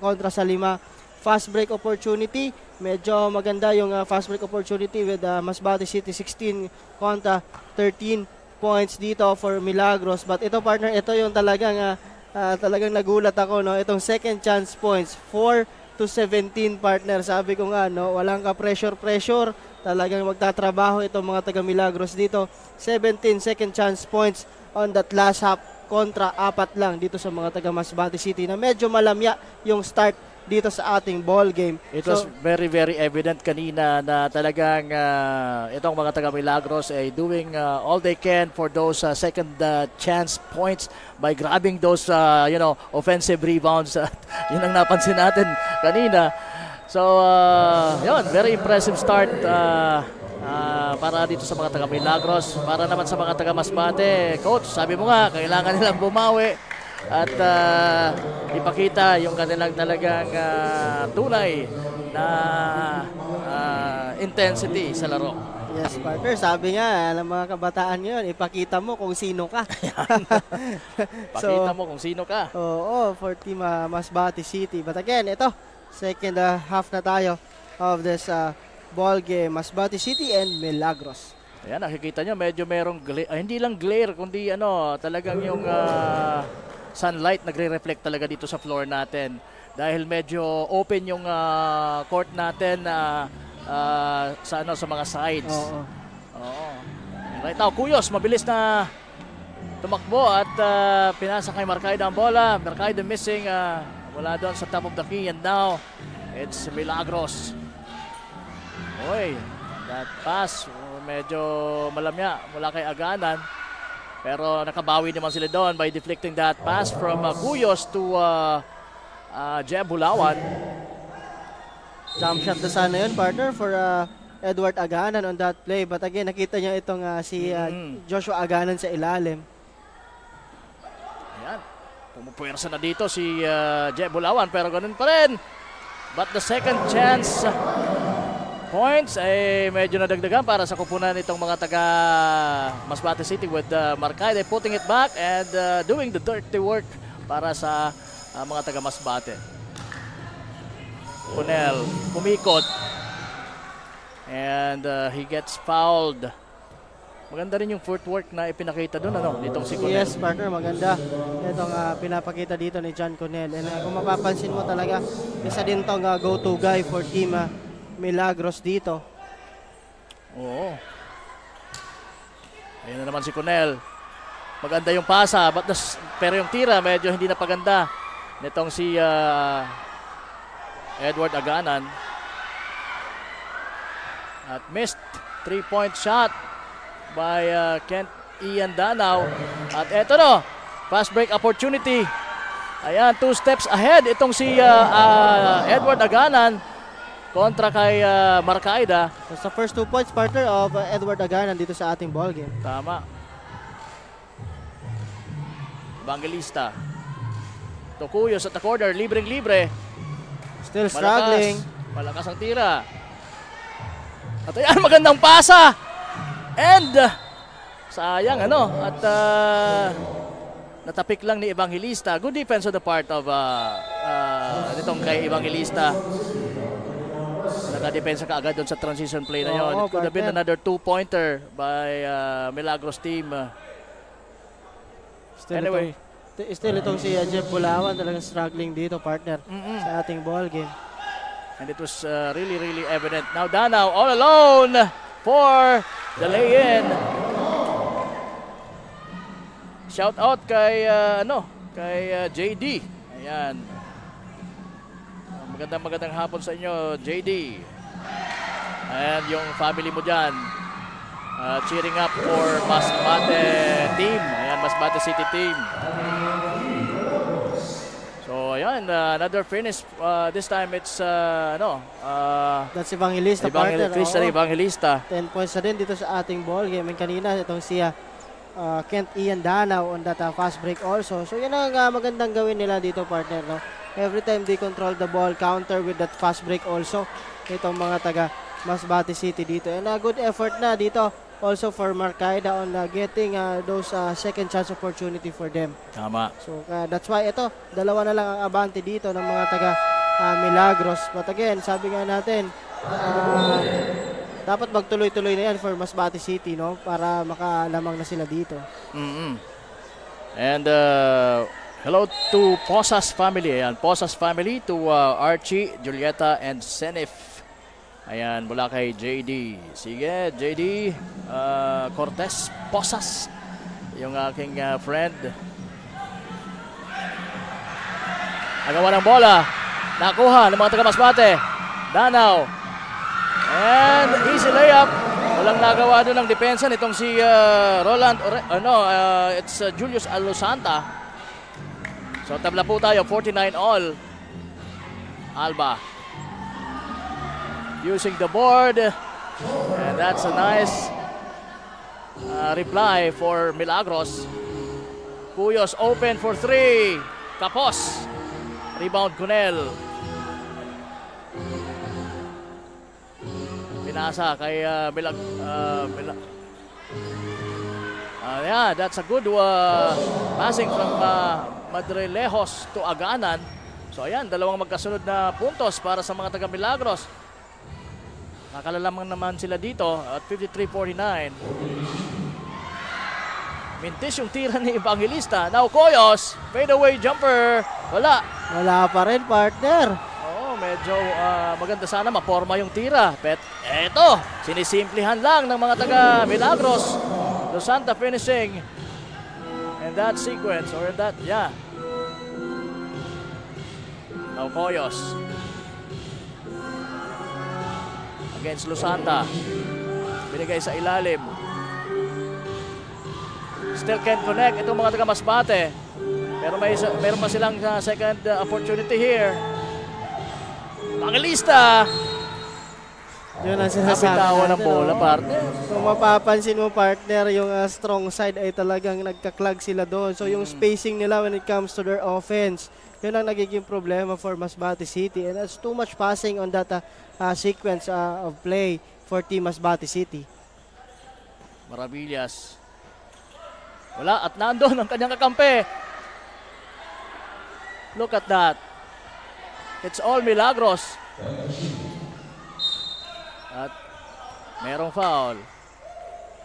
Speaker 2: kontra sa 5. Fast break opportunity, medyo maganda yung fast break opportunity with Masbate City 16 kontra 13 points dito for Milagros. But ito, partner, ito yung talagang nagulat ako, no? Itong second chance points, 4 17 partner. Sabi ko nga, no, walang ka pressure. Talagang magtatrabaho itong mga taga Milagros dito. 17 second chance points on that last half kontra 4 lang dito sa mga taga Masbate City na medyo malamya yung start dito sa ating ball game.
Speaker 1: It was very, very evident kanina na talagang itong mga taga Milagros ay doing all they can for those second chance points by grabbing those offensive rebounds. Yun ang napansin natin kanina. So, yun, very impressive start para dito sa mga taga Milagros. Para naman sa mga taga Masbate, coach, sabi mo nga, kailangan nilang bumawi at ipakita yung kanilang talagang tunay na intensity sa laro.
Speaker 2: Yes, partner. Sabi nga ng mga kabataan ngayon, ipakita mo kung sino ka.
Speaker 1: Pakita mo kung sino ka.
Speaker 2: Oo, for Team Masbate City. But again, ito, second half na tayo of this ball game. Masbate City and Milagros.
Speaker 1: Ayan, nakikita nyo, medyo merong hindi lang glare, kundi talagang yung sunlight nagre-reflect talaga dito sa floor natin. Dahil medyo open yung court natin sa mga sides. Oo. Right now, Cuyos, mabilis na tumakbo at pinasa kay Marcaida ang bola. Marcaida missing, wala doon sa top of the key, and now it's Milagros. Oy, that pass medyo malamya mula kay Aganan. Pero nakabawi naman sila doon by deflecting that pass from Cuyos to Jeb Bulawan.
Speaker 2: Jump shot na sana yun, partner, for Edward Aganan on that play. But again, nakita niya itong si Joshua Aganan sa ilalim.
Speaker 1: Ayan. Pumupuwersa na dito si Jeb Bulawan, pero ganun pa rin. But the second chance points ay medyo nadagdagan para sa kupunan itong mga taga Masbate City with Marcaida putting it back and doing the dirty work para sa mga taga Masbate. Cunel kumikot and he gets fouled. Maganda rin yung footwork na ipinakita doon, nitong si Cunel.
Speaker 2: Yes, partner, maganda itong pinapakita dito ni John Cunel. And kung mapapansin mo talaga, isa din tong go-to guy for Team Milagros dito. Oo. Ayan na naman si Cunel. Maganda yung pasa, pero yung tira medyo hindi napaganda nitong si Edward Aganan. At missed 3-point shot by Kent Ian Danao. At eto no, fast break opportunity. Ayan, 2 steps ahead itong si Edward Aganan kontra kay Marcaida. That's the first 2 points, partner, of Edward Aganan dito sa ating ball game.
Speaker 1: Tama. Evangelista. Tocuyos at the corner, libreng-libre.
Speaker 2: Still struggling.
Speaker 1: Malakas ang tira. At ayan, magandang pasa. And sayang at natapik lang ni Evangelista. Good defense on the part of nitong kay Evangelista. Nakadepensa ka agad doon sa transition play na yon. It could have been another 2-pointer by Milagros team. Anyway.
Speaker 2: Still itong si Jeff Bulawan talagang struggling dito, partner, sa ating ball game.
Speaker 1: And it was really, really evident. Now Danao all alone for the lay-in. Shout out kay JD. Ayan. Magandang hapon sa inyo, JD. And yung family mo dyan, cheering up for Masbate team. Ayan, Masbate City team. So, ayan, another finish. This time it's,
Speaker 2: that's Evangelista, partner.
Speaker 1: Christian Evangelista.
Speaker 2: 10 points na din dito sa ating ball game. And kanina, itong siya, Kent Ian Danao on that fast break also. So, yan ang magandang gawin nila dito, partner, no? Every time they control the ball, counter with that fast break also. Itong mga taga Masbate City dito. And a good effort na dito also for Marcaida on getting those second chance opportunity for them.
Speaker 1: Tama.
Speaker 2: So that's why ito, dalawa na lang ang abante dito ng mga taga Milagros. But again, sabi nga natin, dapat magtuloy-tuloy na yan for Masbate City, no? Para makalamang na sila dito.
Speaker 1: And Hello to Posas family. Ayan, Posas family to Archie, Julieta, and Senif. Ayan, mula kay JD. Sige, JD Cortez Posas. Yung aking friend. Nagawa ng bola. Nakuha ng mga taga-Masbate. Danaw. And easy layup. Walang nagawa doon ng depensa nitong si Roland. It's Julius Alosanta. So tabla po tayo, 49 all. Alba. Using the board. And that's a nice reply for Milagros. Cuyos open for 3. Kapos. Rebound Cunel. Pinasa kay yeah, that's a good passing from Madrilejos to Aganan. So ayan, dalawang magkasunod na puntos para sa mga taga Milagros. Nakalalamang naman sila dito at 53-49. Mintis yung tira ni Evangelista. Now Coyos, fade away jumper. Wala.
Speaker 2: Wala pa rin, partner.
Speaker 1: Oo, medyo maganda sana maporma yung tira. But eto, sinisimplihan lang ng mga taga Milagros. Los Santa finishing in that sequence or that, yeah. Now Coyos against Los Santa. Binigay sa ilalim. Still can't connect itong mga taga Masbate. Pero meron pa silang second opportunity here. Evangelista.
Speaker 2: Yun ang sinasabi
Speaker 1: natin, ng bola, partner.
Speaker 2: Kung mapapansin mo, partner, yung strong side ay talagang nagka-clog sila doon. So yung spacing nila when it comes to their offense, yun ang nagiging problema for Masbate City. And that's too much passing on that sequence of play for Team Masbate City.
Speaker 1: Maravillas. Wala, at nandun ang kanyang kakampi. Look at that. It's all Milagros. At merong foul.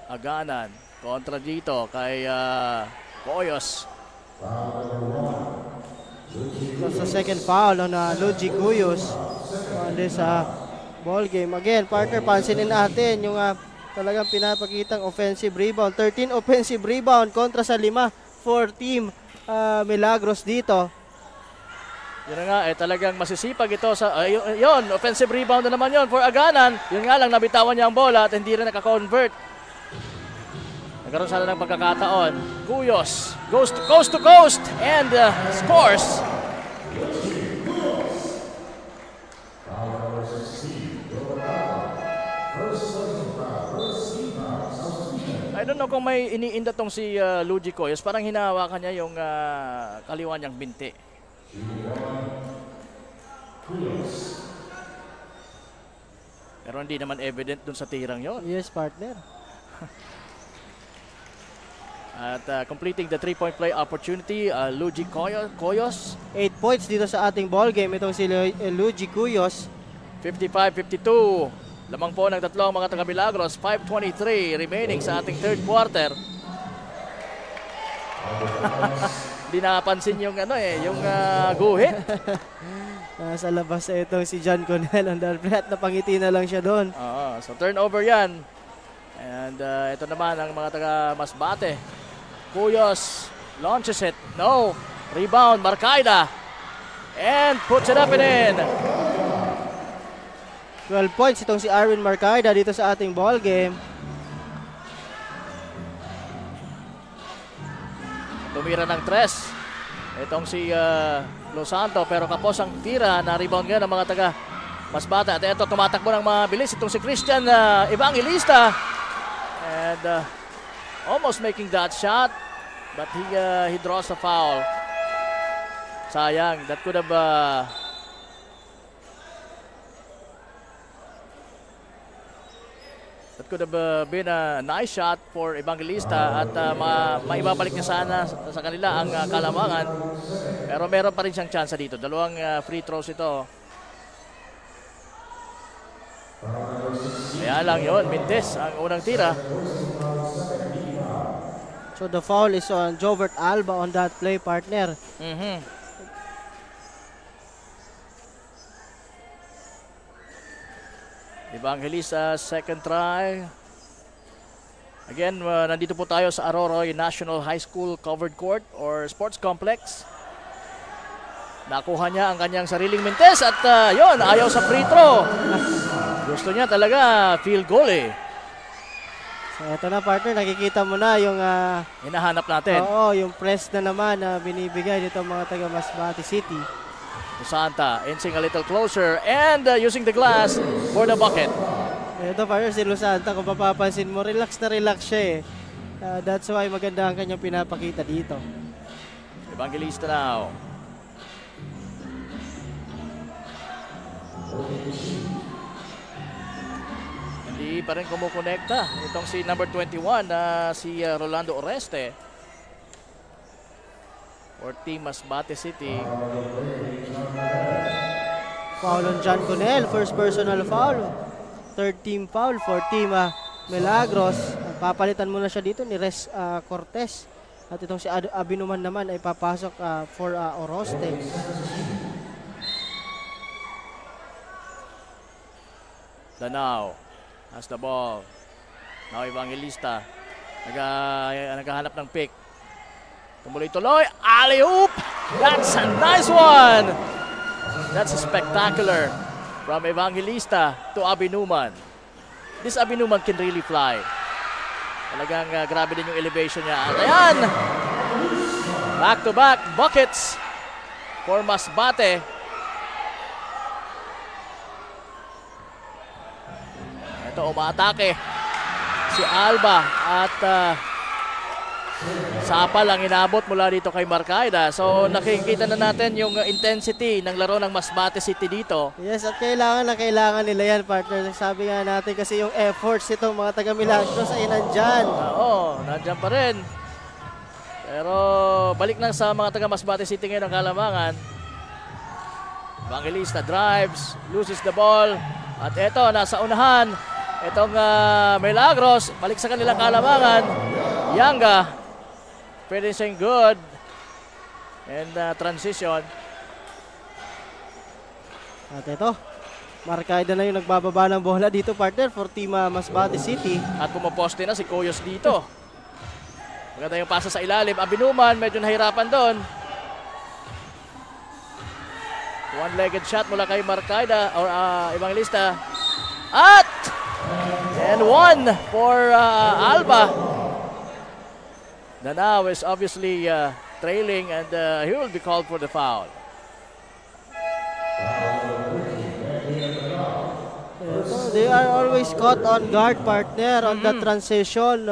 Speaker 1: Aganan. Kontra dito kay Coyos.
Speaker 2: That's the second foul on Luigi Cuyos on this ball game. Again, partner, pansinin natin yung talagang pinapakitang offensive rebound. 13 offensive rebound kontra sa 5 for Team Milagros dito.
Speaker 1: Yun nga, talagang masisipag ito sa, yun, offensive rebound na naman yun for Aganan. Yun nga lang, nabitawan niya ang bola at hindi rin nakakonvert. Nagkaroon sana ng pagkakataon. Cuyos goes to coast and scores. I don't know kung may iniinda tong si Luigi Coyos. Parang hinahawakan niya yung kaliwa niyang binti. Pero hindi naman evident dun sa tirang yon.
Speaker 2: Yes, partner.
Speaker 1: At completing the 3-point play opportunity, Luigi Coyos.
Speaker 2: 8 points dito sa ating ball game. Itong si Luigi Cuyos.
Speaker 1: 55-52. Lamang po ng tatlong mga taga Milagros. 5:23 remaining sa ating third quarter. Hindi napansin yung yung guhit.
Speaker 2: Sa labas itong si John Connell on the flat. Napangiti na lang siya doon.
Speaker 1: So turnover yan. And ito naman ang mga taga Masbate. Cuyos launches it. No. Rebound, Marcaida. And puts it up and in.
Speaker 2: 12 points itong si Arwin Marcaida dito sa ating ball game.
Speaker 1: Tumira ng 3. Itong si Los Santos, pero kapos ang tira na rebound nga ng mga taga Masbate. At ito tumatakbo ng mabilis itong si Christian Evangelista. And almost making that shot, but he draws a foul. Sayang, that could have been a nice shot for Evangelista at maibabalik niya sana sa kanila ang kalamangan. Pero meron pa rin siyang chance dito. Dalawang free throws ito. Kaya lang yun, mintis ang unang tira.
Speaker 2: So the foul is on Jovert Alba on that play, partner.
Speaker 1: Evangelista, second try. Again, nandito po tayo sa Aroroy National High School Covered Court or Sports Complex. Nakuha niya ang kanyang sariling mintes at yon, ayaw sa free throw. Gusto niya talaga field goal eh.
Speaker 2: So ito na, partner, nakikita mo na yung
Speaker 1: hinahanap natin.
Speaker 2: Oo, yung press na naman na binibigay dito mga taga Masbate City.
Speaker 1: Lusanta inching a little closer and using the glass for the bucket.
Speaker 2: Ito, partner, si Lusanta, kung mapapansin mo, relax na relax siya eh. That's why maganda ang kanyang pinapakita dito.
Speaker 1: Evangelista now. Hindi pa rin kumukonekta itong si number 21 na si Rolando Oreste for Team Masbate City.
Speaker 2: Foul on John Conel, first personal foul. Third team foul for Team Milagros. Papalitan muna siya dito ni Res Cortez. At itong si Abinuman naman ay papasok for Oroste.
Speaker 1: Danao has the ball. Now Evangelista naghahanap ng pick. Tumuloy-tuloy. Alley-oop! That's a nice one! That's spectacular from Evangelista to Abinuman. This Abinuman can really fly. Talagang grabe din yung elevation niya. At ayan! Back-to-back buckets for Masbate. Ito, umaatake si Alba at sapal ang inabot mula dito kay Marcaida. So nakikita na natin yung intensity ng laro ng Masbate City dito.
Speaker 2: Yes, at kailangan nila yan, partner. Sabi nga natin kasi yung efforts itong mga taga Milagros ay nandyan.
Speaker 1: Oo, nandyan pa rin. Pero balik lang sa mga taga Masbate City ngayon ang kalamangan. Evangelista drives, loses the ball. At eto, nasa unahan. Itong Milagros, balik sa kanilang kalamangan. Yanga finishing good and transition.
Speaker 2: At ito, Marcaida na yung nagbababa ng bola dito, partner, for Team Masbate City.
Speaker 1: At pumaposte na si Koyos dito. Maganda yung pasa sa ilalim. Abinuman, medyo nahirapan doon. One-legged shot mula kay Marcaida or Evangelista. At and one for Alba. Danao is obviously trailing and he will be called for the foul.
Speaker 2: They are always caught on guard, partner, on the transition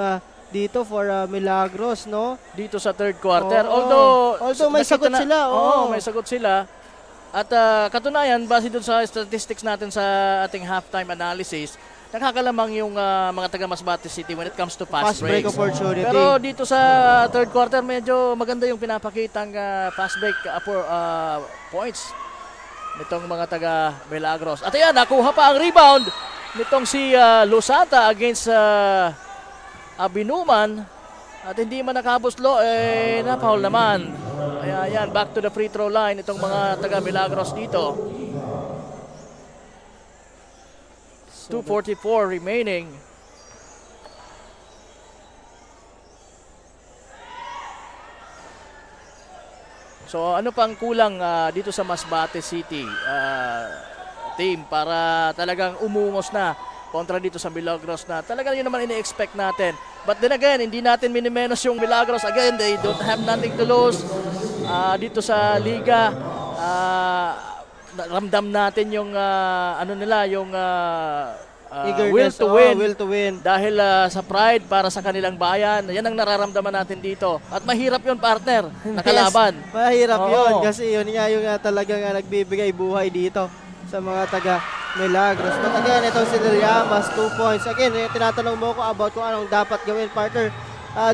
Speaker 2: dito for Milagros, no?
Speaker 1: Dito sa third quarter. Although
Speaker 2: may sagot sila.
Speaker 1: Oo, may sagot sila. At katunayan, base dun sa statistics natin sa ating halftime analysis, nakakalamang yung mga taga Masbate City when it comes to fast break
Speaker 2: opportunity.
Speaker 1: Pero dito sa third quarter, medyo maganda yung pinapakitang fast break points nitong mga taga Milagros. At ayan, nakuha pa ang rebound nitong si Lusanta against Abinuman. At hindi man nakabuslo, na-foul naman. Kaya ayan, back to the free throw line itong mga taga Milagros dito. 2:44 remaining. So ano pang kulang dito sa Masbate City team para talagang umungos na kontra dito sa Milagros na talagang yun naman ini-expect natin. But then again, hindi natin minimenos yung Milagros. Again, they don't have nothing to lose dito sa liga. Ramdam natin yung ano nila, yung will to win dahil sa pride para sa kanilang bayan. Yan ang nararamdaman natin dito. At mahirap yun, partner, nakalaban.
Speaker 2: Yes, mahirap yun kasi yun nga yung talagang nagbibigay buhay dito sa mga taga Milagros. But again, itong si Llamas, 2 points. Again, tinatanong mo ko about kung anong dapat gawin, partner.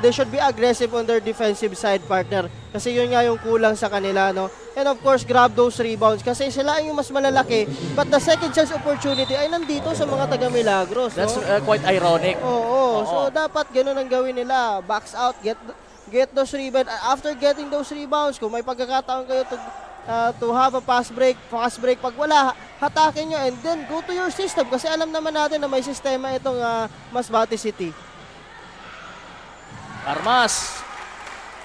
Speaker 2: They should be aggressive on their defensive side, partner. Kasi yun nga yung kulang sa kanila, no? And of course, grab those rebounds kasi sila yung mas malalaki. But the second chance opportunity ay nandito sa mga taga Milagros.
Speaker 1: That's quite ironic.
Speaker 2: Oo. So dapat ganun ang gawin nila. Backs out, get those rebounds. After getting those rebounds, kung may pagkakataon kayo to have a fast break. Pag wala, hatakin nyo and then go to your system kasi alam naman natin na may sistema itong Masbate City.
Speaker 1: Armas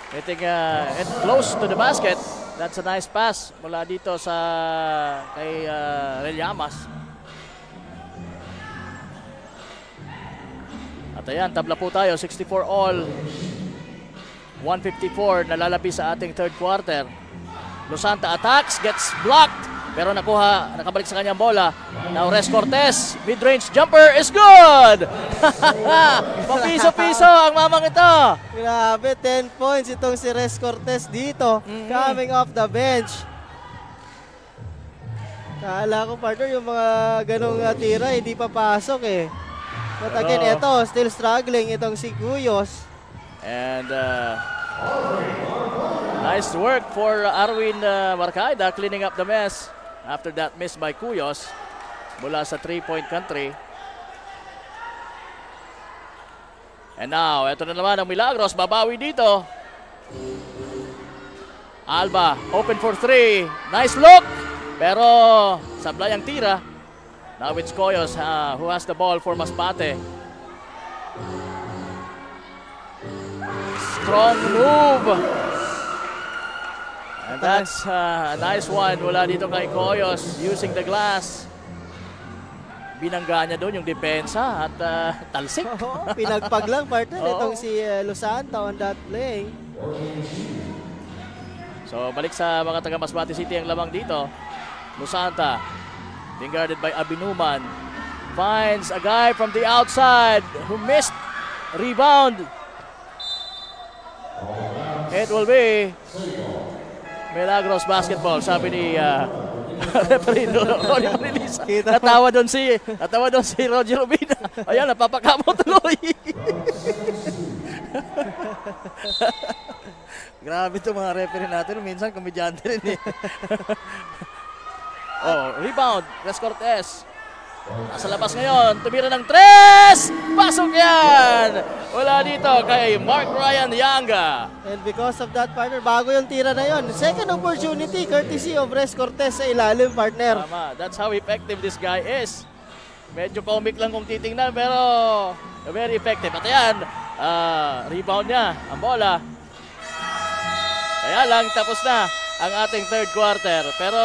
Speaker 1: hitting it close to the basket. That's a nice pass mula dito sa kay Relyamas. At ayan, tabla po tayo, 64 all. 154 nalalabi sa ating third quarter. Losanta attacks, gets blocked, pero nakabalik sa kanyang bola. Now Res Cortez, mid-range jumper is good! Papiso-piso ang mamang ito.
Speaker 2: Grabe, 10 points itong si Res Cortez dito, coming off the bench. Kala ko, partner, yung mga ganong tira, hindi papasok eh. But again, ito, still struggling itong si Cuyos.
Speaker 1: And nice work for Arwin Marcaida cleaning up the mess after that miss by Cuyos mula sa 3-point country. And now, ito na naman ang Milagros, babawi dito. Alba, open for 3. Nice look! Pero sablay ang tira. Now it's Cuyos who has the ball for Masbate. Strong move. And that's a nice one mula dito kay Cuyos using the glass. Binangga niya doon yung depensa at talsik.
Speaker 2: Pinagpag lang, partner. Itong si Losanta on that play.
Speaker 1: So balik sa mga taga Masbate City ang lamang dito. Losanta being guarded by Abinuman. Finds a guy from the outside who missed. Rebound. It will be Milagros basketball, sabi ni referee Ronnie Manilisa. Natawa doon si Roger Rubina. Ayan, napapakamo tuloy. Grabe itong mga referee natin. Minsan komedyante rin eh. Rebound. Res Cortez. Nasa labas ngayon, tumira ng 3! Pasok yan! Wala dito kay Mark Ryan Yanga.
Speaker 2: And because of that, partner, bago yung tira na yon. Second opportunity, courtesy of Res Cortez sa ilalim, partner.
Speaker 1: Tama, that's how effective this guy is. Medyo comic lang kung titingnan, pero very effective. At ayan, rebound niya, ang bola. Kaya lang, tapos na ang ating third quarter. Pero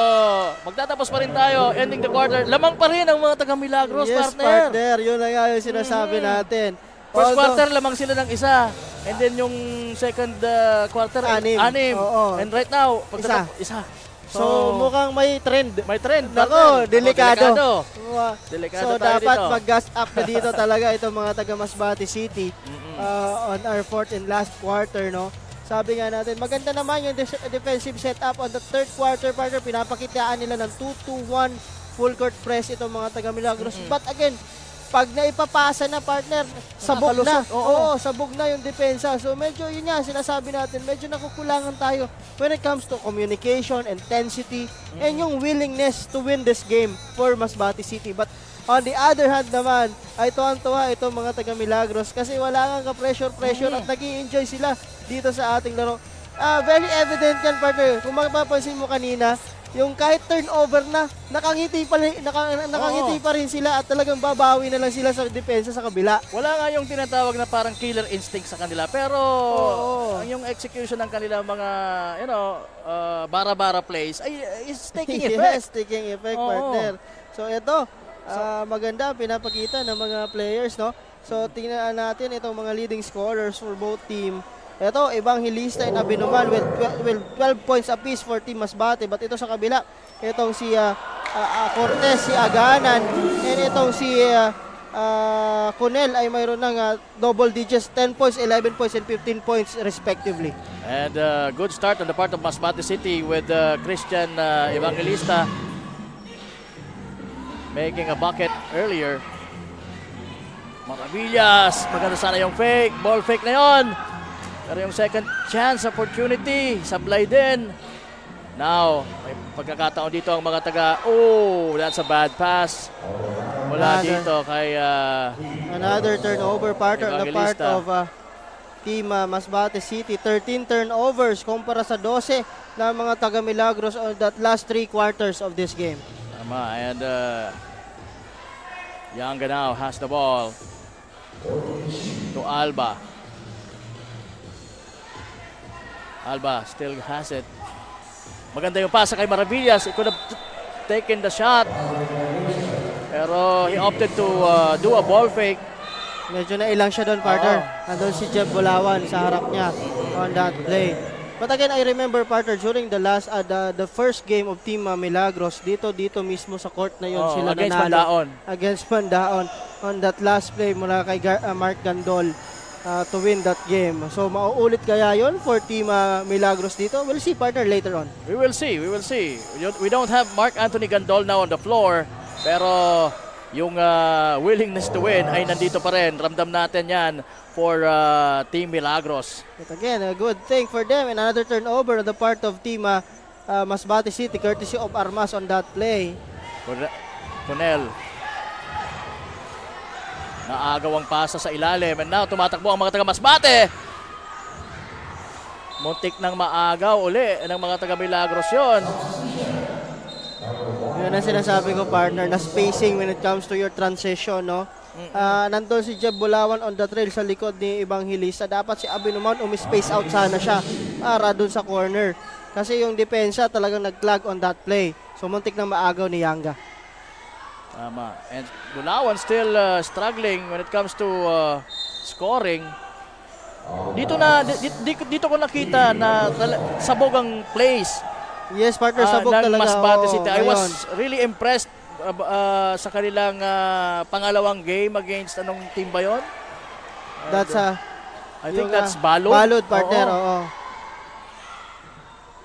Speaker 1: magtatapos pa rin tayo. Ending the quarter. Lamang pa rin ang mga taga Milagros,
Speaker 2: yes,
Speaker 1: partner.
Speaker 2: Yun na nga yung sinasabi natin.
Speaker 1: First quarter, lamang sila ng isa. And then yung second quarter, anim. And right now, isa.
Speaker 2: So mukhang may trend.
Speaker 1: May trend.
Speaker 2: Nako, delikado.
Speaker 1: Delikado
Speaker 2: so dapat mag-gas up na dito talaga itong mga taga Masbate City on our fourth and last quarter, no? Sabi nga natin, maganda naman yung defensive setup on the third quarter, partner. Pinapakitaan nila ng 2-2-1 full court press itong mga taga Milagros. But again, pag naipapasa na, partner, sabog na. Oo, sabog na yung depensa. So medyo yun nga, sinasabi natin, medyo nakukulangan tayo when it comes to communication, intensity, and yung willingness to win this game for Masbate City. But on the other hand naman, ay tuwang-tuwa itong mga taga Milagros kasi wala kang ka-pressure at nag-i-enjoy sila dito sa ating laro. Very evident yan, partner. Kung mapapansin mo kanina, yung kahit turnover na, nakangiti pa rin sila at talagang babawi na lang sila sa depensa sa kabila.
Speaker 1: Wala nga yung tinatawag na parang killer instinct sa kanila, pero yung execution ng kanila mga, bara-bara plays ay is taking effect.
Speaker 2: Yes, taking effect, partner. So ito, maganda pinapakita ng mga players, no? So tingnan natin itong mga leading scorers for both team. Ito, Evangelista and Abinuman with 12 points apiece for Team Masbate. But ito sa kabila, itong si Cortez, si Aganan, and itong si Cunel ay mayroon ng double digits, 10 points, 11 points, and 15 points respectively.
Speaker 1: And good start on the part of Masbate City with Christian Evangelista making a bucket earlier. Maravillas, maganda sana yung fake, ball fake na yon. Pero yung second chance opportunity, sablay din. Now, may pagkakataon dito ang mga taga, that's a bad pass. Wala dito kay
Speaker 2: another turnover, partner on the part of Team Masbate City. 13 turnovers kumpara sa 12 ng mga taga Milagros on that last 3 quarters of this game.
Speaker 1: Tama, and Yanga now has the ball to Alba. Alba still has it. Maganda yung pasa kay Maravillas. He could have taken the shot. Pero he opted to do a ball fake.
Speaker 2: Medyo nailang siya doon, partner. Nandun si Jeb Bulawan sa harap niya on that play. But again, I remember, partner, during the last, the first game of Team Milagros, dito mismo sa court na yun sila
Speaker 1: against
Speaker 2: nanalo.
Speaker 1: Mandaon.
Speaker 2: Against Mandaon. On that last play mula kay Mark Gandol to win that game. So, mauulit kaya yun for Team Milagros dito? We'll see, partner, later on.
Speaker 1: We will see. We don't have Mark Anthony Gandol now on the floor, pero yung willingness to win ay nandito pa rin. Ramdam natin yan for Team Milagros.
Speaker 2: But again, a good thing for them. And another turnover on the part of Team Masbate City, courtesy of Armas on that play.
Speaker 1: Cunel. Naagaw ang pasa sa ilalim. And now, tumatakbo ang mga taga Masbate. Muntik nang maagaw uli ng mga taga Milagros yun.
Speaker 2: Yun ang sinasabi ko, partner, na spacing when it comes to your transition, no? Nandun si Jeb Bulawan on the trail sa likod ni Evangelista. Dapat si Abinuman umi-space out sana siya para dun sa corner. Kasi yung depensa talagang nag-clag on that play. So muntik nang maagaw ni Yanga.
Speaker 1: Tama. And Bulawan still struggling when it comes to scoring. Dito ko nakita na sabog ang plays.
Speaker 2: Yes, partner, sabog talaga.
Speaker 1: Masbate City. I was really impressed sa kanilang pangalawang game against anong team ba yun?
Speaker 2: That's
Speaker 1: I think that's Balod.
Speaker 2: Balod, partner, oo.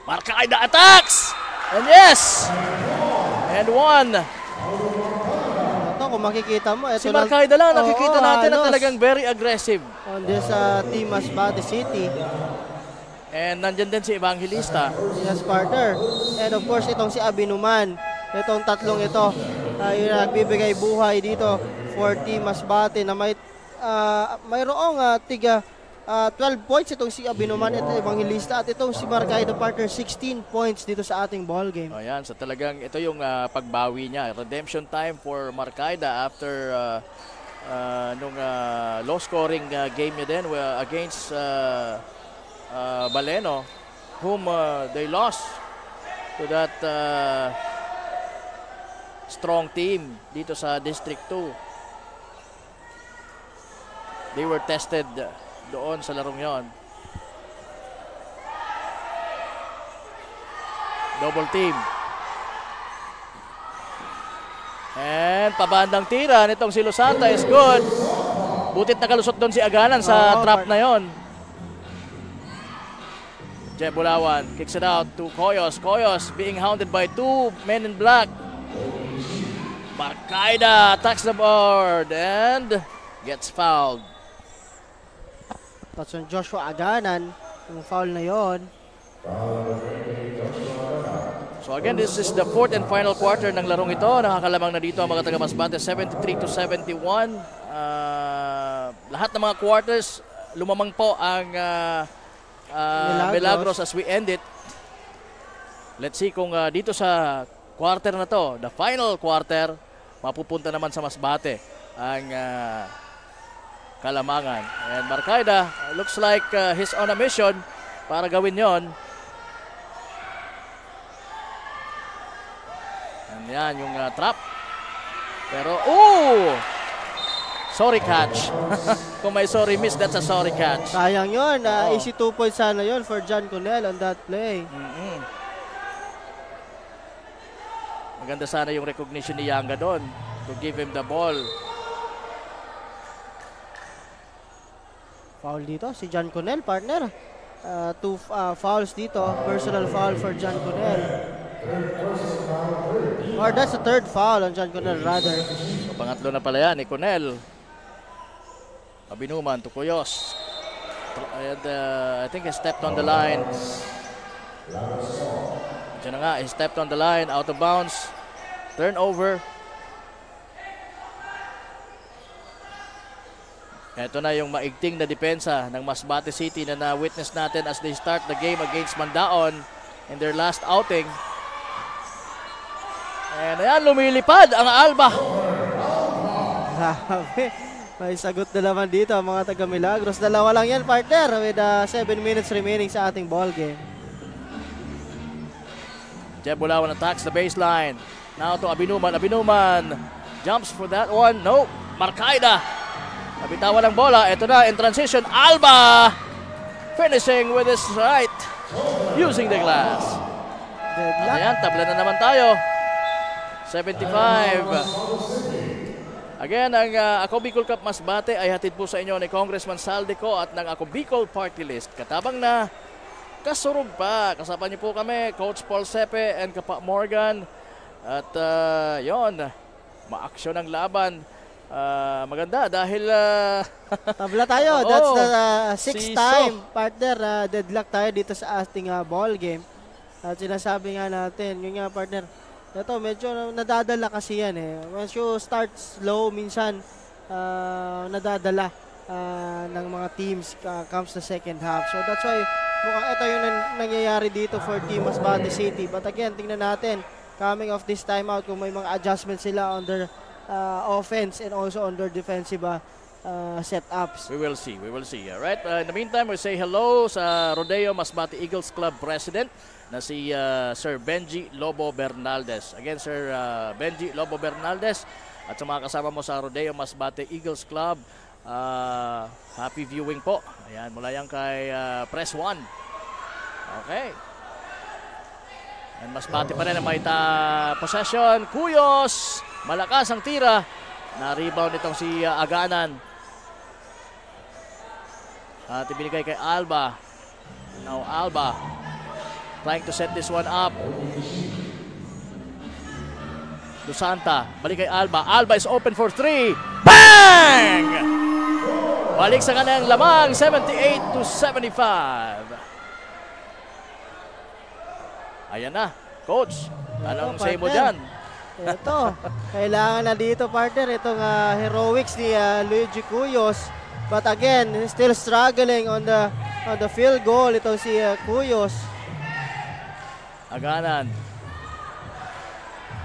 Speaker 1: Markaida attacks! And yes! And one.
Speaker 2: Ito, kung makikita mo,
Speaker 1: si Markaida lang, nakikita natin na talagang very aggressive.
Speaker 2: On this Team Masbate City.
Speaker 1: And nandyan din si Evangelista.
Speaker 2: Yes, partner. And of course, itong si Abinuman. Itong tatlong ito ay nagbibigay buhay dito for Team Masbate na mayroong tiga 12 points itong si Abinuman at Evangelista at itong si Marcaida, partner, 16 points dito sa ating ball game.
Speaker 1: Ayan, so talagang ito yung pagbawi niya. Redemption time for Marcaida after nung low scoring game niya din against Baleno, whom they lost to that strong team dito sa District 2. They were tested doon sa larong yon. Double team. And pabandang tira nitong si Lusanta is good. Butit nakalusot doon si Aganan sa trap na yon. Jeb Bulawan kicks it out to Coyos. Coyos being hounded by two men in black. Marcaida attacks the board and gets fouled.
Speaker 2: That's on Joshua Aganan. Yung foul na yon.
Speaker 1: So again, this is the fourth and final quarter ng larong ito. Nakakalamang na dito ang mga taga Masbate, 73-71. Lahat ng mga quarters, lumamang po ang Milagros as we end it. Let's see kung dito sa quarter na to, the final quarter, mapupunta naman sa Masbate ang kalamangan. And Marcaida looks like he's on a mission para gawin yon. And yan yung trap. Pero, sorry catch. Kung may sorry miss, that's a sorry catch.
Speaker 2: Sayang yun. Easy 2 points sana yun for John Cunel on that play.
Speaker 1: Maganda sana yung recognition ni Yanga doon to give him the ball.
Speaker 2: Foul dito si John Cunel, partner. Two fouls dito. Personal foul for John Cunel. Or that's the third foul on John Cunel rather.
Speaker 1: So, pangatlo na pala yan ni Cunel. Abinuman to Coyos. And I think he stepped on the line. Diyan na nga, he stepped on the line, out of bounds. Turnover. Ito na yung maigting na depensa ng Masbate City na na-witness natin as they start the game against Mandaon in their last outing. And ayan, lumilipad ang Alba.
Speaker 2: Grabe. May sagot na naman dito ang mga taga Milagros. Dalawa lang yan, partner, with 7 minutes remaining sa ating ball game.
Speaker 1: Jeb Bulawan attacks the baseline. Now to Abinuman. Abinuman jumps for that one. No. Marcaida. Nabitawan ang bola. Ito na in transition. Alba finishing with his right. Using the glass. Ayan, tabla na naman tayo. 75. Again, ang Ako Bicol Cup Masbate ay hatid po sa inyo ni Congressman Saldico at ng Ako Bicol Party List. Katabang na kasurog pa. Kasama niyo po kami, Coach Paul Sepe and Kapa Morgan. At yon, ma-action ang laban. Maganda dahil
Speaker 2: tabla tayo. That's the sixth time, partner. Deadlock tayo dito sa ating ball game. At sinasabi nga natin, yun nga, partner, ito medyo nadadala kasi yan eh. Once you start slow, minsan nadadala ng mga teams comes the second half. So that's why mukhang ito yung nangyayari dito for Team Masbate City. But again, tingnan natin, coming off this timeout, kung may mga adjustments sila on their offense and also on their defensive setups.
Speaker 1: We will see. Alright, in the meantime, we say hello sa Rodeo Masbate Eagles Club President na si Sir Benji Lobo Bernaldez. Again, Sir Benji Lobo Bernaldez at sa mga kasama mo sa Rodeo Masbate Eagles Club, happy viewing po. Ayan, mula yan kay Press 1. Okay. And Masbate pa rin ang may possession. Cuyos, malakas ang tira. Na-rebound itong si Aganan. At ibinigay kay Alba. Now Alba trying to set this one up. Dusanta, balik kay Alba. Alba is open for 3. Bang! Balik sa kanyang lamang, 78-75. Ayan na, Coach. Anong say mo dyan?
Speaker 2: Ito, kailangan na dito, partner, itong heroics ni Luigi Cuyos. But again, still struggling on the field goal itong si Cuyos.
Speaker 1: Aganan.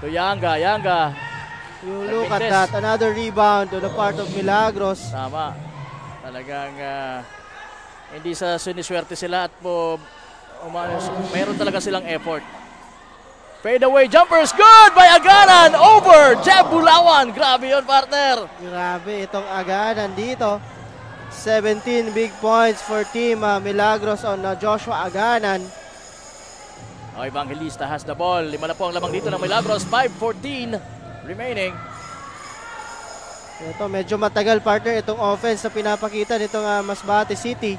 Speaker 1: To Yanga.
Speaker 2: You look at that. Another rebound to the part of Milagros.
Speaker 1: Tama. Talagang hindi sa siniswerte sila at mayroon talaga silang effort. Fade away jumpers. Good by Aganan. Over. Jeb Bulawan. Grabe yun, partner.
Speaker 2: Grabe itong Aganan dito. 17 big points for Team Milagros on Joshua Aganan.
Speaker 1: Evangelista has the ball. 5 na po ang lamang dito ng Milagros. 5:14 remaining.
Speaker 2: Ito, medyo matagal, partner, itong offense na pinapakita nitong Masbate City.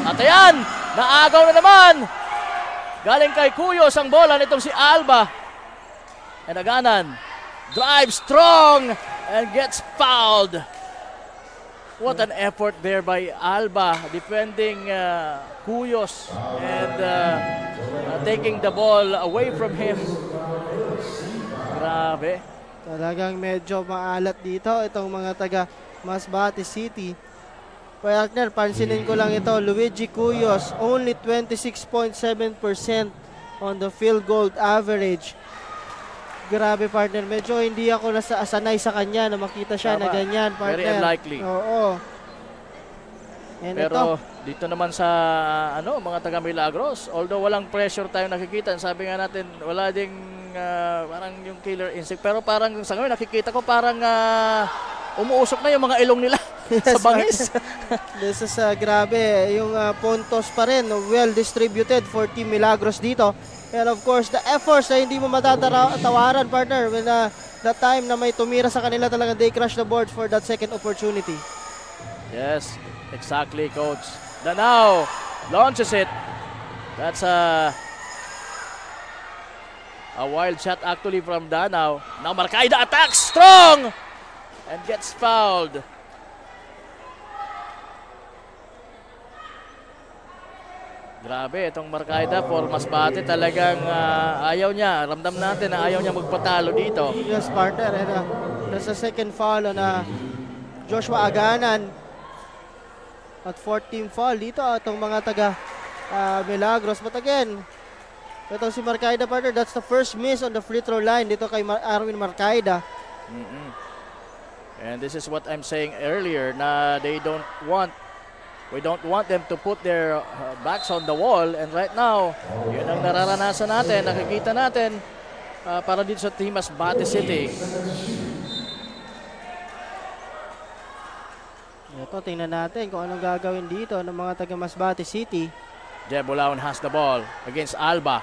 Speaker 1: At ayan, naagaw na naman. Galing kay Cuyos ang bola nitong si Alba. And Aganan drives strong and gets fouled. What an effort there by Alba defending Cuyos and taking the ball away from him. Grabe.
Speaker 2: Talagang medyo maalat dito itong mga taga Masbate City. Partner, pansinin ko lang ito, Luigi Cuyos, only 26.7% on the field goal average. Grabe, partner, medyo hindi ako nasanay sa kanya na makita siya na ganyan, partner.
Speaker 1: Very unlikely.
Speaker 2: Oo. And
Speaker 1: pero dito naman sa mga taga Milagros, although walang pressure tayong nakikita, sabi nga natin, wala ding parang yung killer instinct, pero parang sa ngayon nakikita ko parang umuusok na yung mga ilong nila sa bangis.
Speaker 2: This is grabe, yung puntos pa rin, well distributed for Team Milagros dito. And of course, the efforts na hindi mo matatawaran, partner, when the time na may tumira sa kanila talaga, they crush the boards for that second opportunity.
Speaker 1: Yes, exactly, Coach. Danao launches it. That's a wild shot actually from Danao. Now Marcaida attacks strong and gets fouled. Grabe, itong Marcaida for Masbate talagang ayaw niya. Ramdam natin na ayaw niya magpatalo dito.
Speaker 2: Yes, partner. And nasa second foul na Joshua Aganan. At 4th team foul dito itong mga taga Milagros. But again, itong si Marcaida, partner, that's the first miss on the free throw line dito kay Arwin Marcaida.
Speaker 1: And this is what I'm saying earlier na we don't want them to put their backs on the wall, and right now yun ang nararanasan natin, nakikita natin para dito sa Team Masbate City.
Speaker 2: Ito, tingnan natin kung anong gagawin dito ng mga taga Masbate City.
Speaker 1: Jeb Bulawan has the ball against Alba.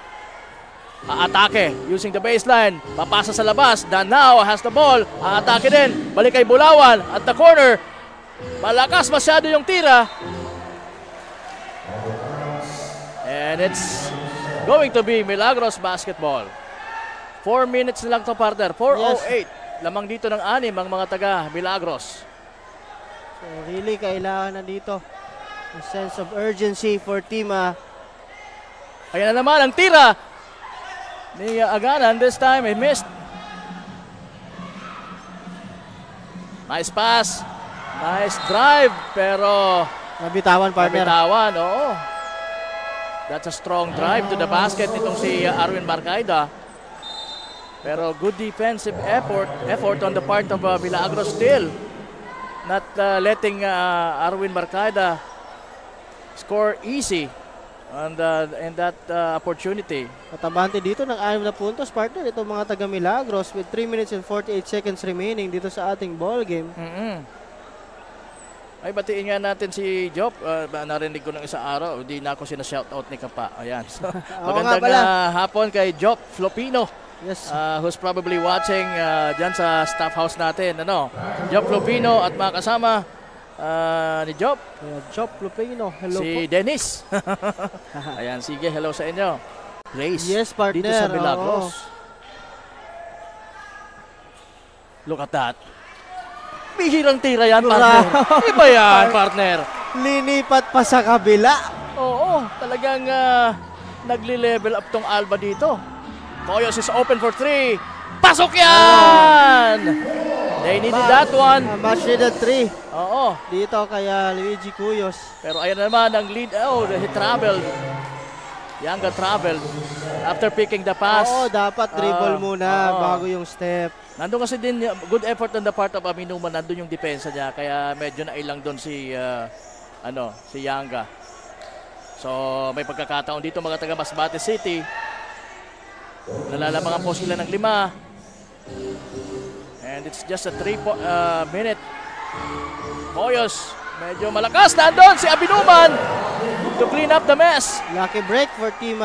Speaker 1: Aatake using the baseline. Papasa sa labas. Danao has the ball. Aatake din. Balik kay Bulawan at the corner. Malakas masyado yung tira. And it's going to be Milagros basketball. 4 minutes na lang to, partner. 4:08. Lamang dito ng 6 ang mga taga Milagros.
Speaker 2: So really kailangan na dito a sense of urgency for team.
Speaker 1: Ayan na naman ang tira ni Aganan. This time he missed. Nice pass. Nice drive. Pero
Speaker 2: nabitawan, partner.
Speaker 1: Nabitawan, oo. That's a strong drive to the basket itong si Arwin Marcaida. Pero good defensive effort on the part of Milagros still. Not letting Arwin Marcaida score easy and in that opportunity.
Speaker 2: Matabante dito ng 6 na puntos, partner, itong mga taga Milagros with 3 minutes and 48 seconds remaining dito sa ating ball game.
Speaker 1: Ay, batiin nga natin si Job. Narinig ko ng isang araw, hindi na ako sinashoutout ni Kapa. Ayan. So, magandang hapon kay Job Flopino.
Speaker 2: Yes.
Speaker 1: Who's probably watching dyan sa staff house natin. Job Flopino at mga kasama ni Job.
Speaker 2: Job Flopino. Hello
Speaker 1: si
Speaker 2: po.
Speaker 1: Dennis. Ayan, sige, hello sa inyo. Grace.
Speaker 2: Yes, partner.
Speaker 1: Dito sa Milagros. Look at that. Bihirang tira yan, partner. Iba yan, partner.
Speaker 2: Linipat pa sa kabila.
Speaker 1: Oo, talagang nagli-level up tong Alba dito. Coyos is open for 3. Pasok yan! They needed that one.
Speaker 2: Match needed 3.
Speaker 1: Oo.
Speaker 2: Dito kaya Luigi Cuyos.
Speaker 1: Pero ayan naman ang lead. Oh, he traveled. Yanga traveled after picking the pass.
Speaker 2: Oo, dapat dribble muna bago yung step.
Speaker 1: Nandun kasi din good effort on the part of Aminuman. Nandun yung depensa niya. Kaya medyo nailang doon si Yanga. So may pagkakataon dito mga taga Masbate City. Nalalamangan po sila ng 5. And it's just a 3-minute. Koyos, medyo malakas. Nandun si Abinuman to clean up the mess.
Speaker 2: Lucky break for team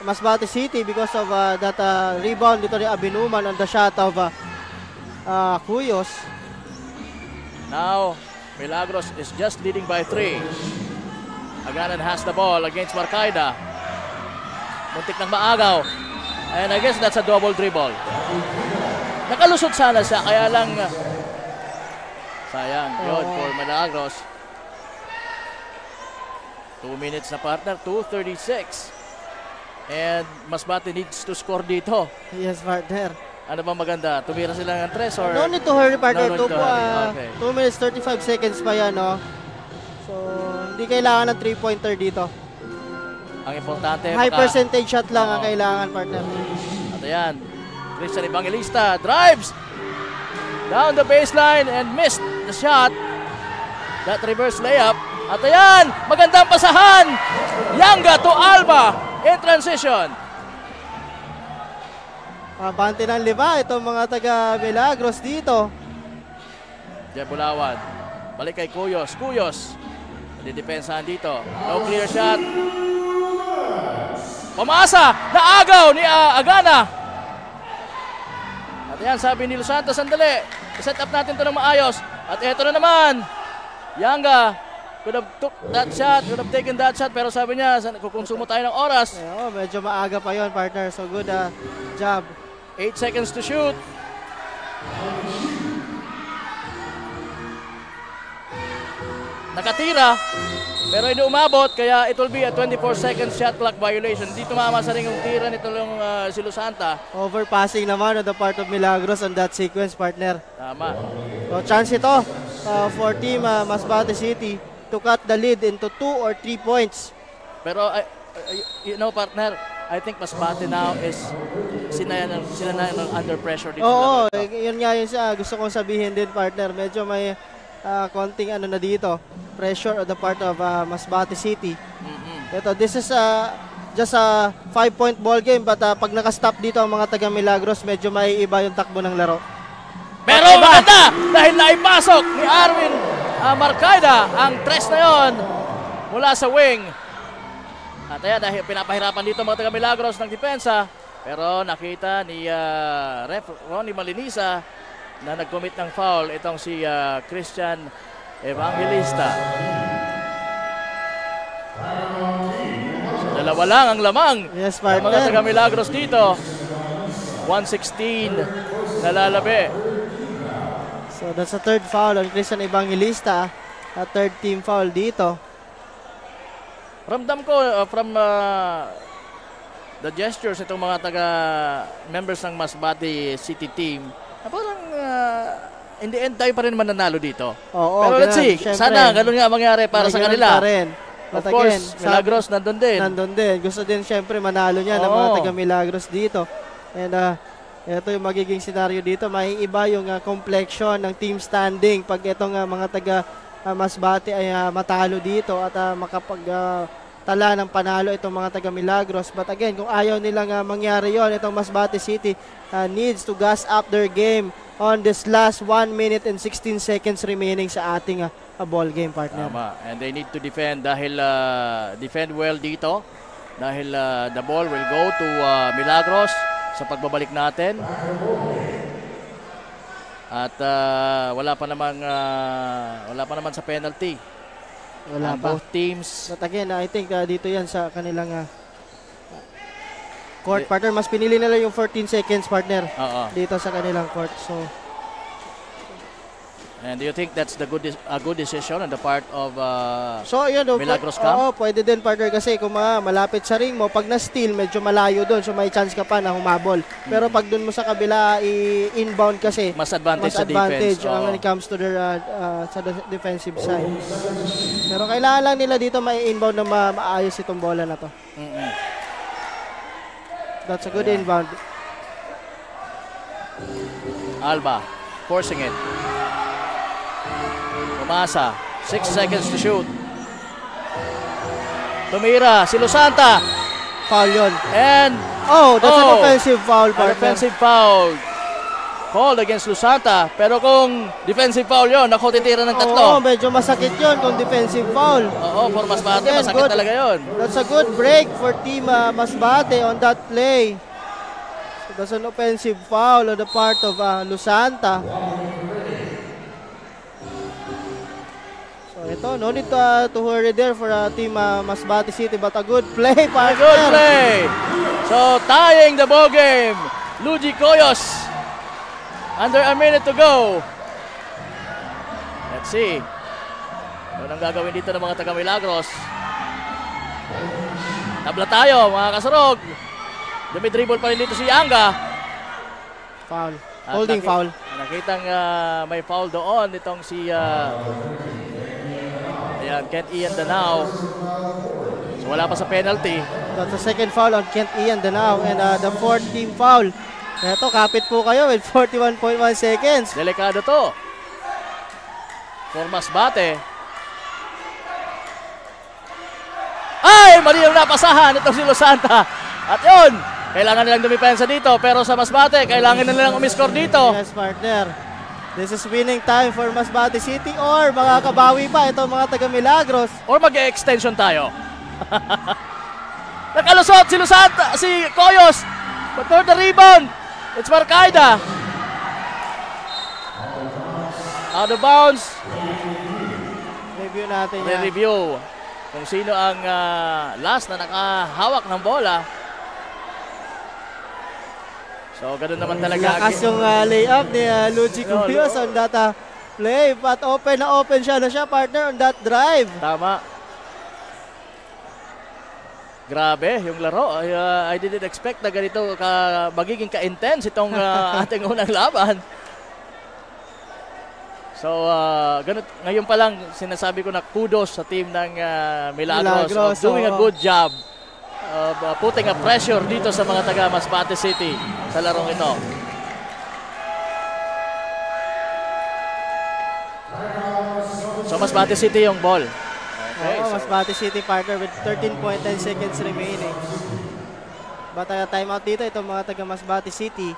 Speaker 2: Masbate City because of that rebound dito ni Abinuman on the shot of Cuyos.
Speaker 1: Now, Milagros is just leading by 3. Aganan has the ball against Marcaida. Muntik ng maagaw. And I guess that's a double dribble. Nakalusot sana siya, kaya lang sayang. Yun for Milagros. 2 minutes na, partner, 2:36. And Masbate needs to score dito.
Speaker 2: Yes, partner.
Speaker 1: Ano bang maganda? Tumira sila ng 3 or?
Speaker 2: No need to hurry, partner.
Speaker 1: No need to hurry. Okay.
Speaker 2: 2 minutes 35 seconds pa yan, no? So, hindi kailangan ng 3-pointer dito.
Speaker 1: Ang importante,
Speaker 2: high percentage shot lang ang kailangan, partner.
Speaker 1: At ayan, Christian Evangelista drives down the baseline and missed the shot. That reverse layup. At ayan, magandang pasahan. Yanga to Alba in transition.
Speaker 2: Pabante ng 5 itong mga taga Milagros dito.
Speaker 1: Jeb Bulawan. Balik kay Cuyos. Cuyos. Didepensahan dito. No clear shot. Pumasa! Naagaw ni Agana. At yan, sabi ni Los Santos, sandali. I-set up natin ito ng maayos. At eto na naman. Yanga could have took that shot, could have taken that shot. Pero sabi niya, kukonsumo tayo ng oras.
Speaker 2: Medyo maaga pa yon, partner. So good job.
Speaker 1: 8 seconds to shoot. Nakatira. Pero hindi umabot, kaya it will be a 24-second shot clock violation. Hindi tumama sa ring yung tira nito yung si Lusanta.
Speaker 2: Overpassing naman on the part of Milagros on that sequence, partner.
Speaker 1: Tama.
Speaker 2: So chance ito for team Masbate City to to cut the lead into 2 or 3 points.
Speaker 1: Pero, partner, I think Masbate now is sila na under pressure dito.
Speaker 2: Oo, yun nga yun gusto kong sabihin din, partner. Medyo may konting na dito, pressure on the part of Masbate City. This is just a 5-point ball game, but pag nakastop dito ang mga taga Milagros, medyo may iba yung takbo ng laro.
Speaker 1: Pero maganda dahil naipasok ni Arwin Marcaida ang tres na yon mula sa wing. At ayan, dahil pinapahirapan dito mga taga Milagros ng depensa, pero nakita ni Ref Ronnie Malinisa na nag-commit ng foul itong si Christian Evangelista. So, dalawa lang ang lamang ng mga taga Milagros dito. 1:16 nalalabi.
Speaker 2: So that's a third foul on Christian Evangelista. A third team foul dito.
Speaker 1: Ramdam ko from the gestures itong mga members ng Masbate City team na parang in the end tayo pa rin mananalo dito. Pero let's see, sana ganun nga mangyari para sa kanila. Of course, Milagros nandun din.
Speaker 2: Gusto din syempre manalo niya ng mga taga Milagros dito. And ito yung magiging senaryo dito. May iba yung complexion ng team standing pag itong mga taga Masbate ay matalo dito at makapagtala ng panalo itong mga taga Milagros. But again, kung ayaw nilang mangyari yon, itong Masbate City needs to gas up their game on this last 1 minute and 16 seconds remaining sa ating ball game, partner.
Speaker 1: Tama. And they need to defend dahil defend well dito dahil the ball will go to Milagros sa pagbabalik natin. At wala pa naman sa penalty.
Speaker 2: Wala pa.
Speaker 1: Both teams.
Speaker 2: But again, I think dito yan sa kanilang court, partner. Mas pinili nila yung 14 seconds, partner. Dito sa kanilang court. So,
Speaker 1: and do you think that's a good decision on the part of Milagros Camp?
Speaker 2: Oo, pwede din, partner, kasi kung malapit sa ring mo, pag na-steal, medyo malayo doon, so may chance ka pa na humabol. Pero pag doon mo sa kabila, i-inbound kasi,
Speaker 1: mas advantage sa defense.
Speaker 2: When it comes to their sa defensive side. Pero kailangan lang nila dito may inbound na maayos itong bola na to. That's a good inbound.
Speaker 1: Alba forcing it. Umasa, 6 seconds to shoot. Tumira, si Lusanta.
Speaker 2: Foul yun.
Speaker 1: And,
Speaker 2: that's an offensive foul, partner.
Speaker 1: Offensive foul. Called against Lusanta. Pero kung defensive foul yun, ako titira ng tatlo.
Speaker 2: Medyo masakit yun kung defensive foul.
Speaker 1: For Masbate, masakit talaga yun.
Speaker 2: That's a good break for team Masbate on that play. So that's an offensive foul on the part of Lusanta. Ito, no need to hurry there for team Masbate City, but a good play, partner.
Speaker 1: A good play. So, tying the ball game. Luigi Coyos. Under a minute to go. Let's see. Ano ang gagawin dito ng mga taga Milagros? Tabla tayo, mga kasurog. Dumidribble pa rin dito si Anga.
Speaker 2: Foul. Holding foul.
Speaker 1: Nakitang may foul doon itong si Kent Ian Danao. So wala pa sa penalty.
Speaker 2: That's the second foul on Kent Ian Danao and the fourth team foul. Ito, kapit po kayo with 41.1 seconds.
Speaker 1: Delikado to. For Masbate. Ay! Mali ang napasahan itong si Lusanta. At yun, kailangan nilang dumipensa dito. Pero sa Masbate, kailangan nilang umiscore dito.
Speaker 2: Yes, partner. This is winning time for Masbate City or makakabawi pa itong mga taga Milagros.
Speaker 1: Or mag-extension tayo. Nakalusot si Lusanta, si Coyos. But for the rebound, it's Marcaida. Out of bounds.
Speaker 2: Review natin yan.
Speaker 1: Review kung sino ang last na nakahawak ng bola. So, ganun naman talaga.
Speaker 2: Lakas yung layup ni Luigi Coyos on that play. But open siya na siya, partner, on that drive.
Speaker 1: Tama. Grabe, yung laro. I didn't expect na ganito magiging ka-intense itong ating unang laban. So, ngayon pa lang sinasabi ko na kudos sa team ng Milagros of doing a good job of putting a pressure dito sa mga taga Masbate City sa larong ito. So, Masbate City yung ball. Okay,
Speaker 2: so Masbate City partner with 13.10 seconds remaining. But timeout dito itong mga taga Masbate City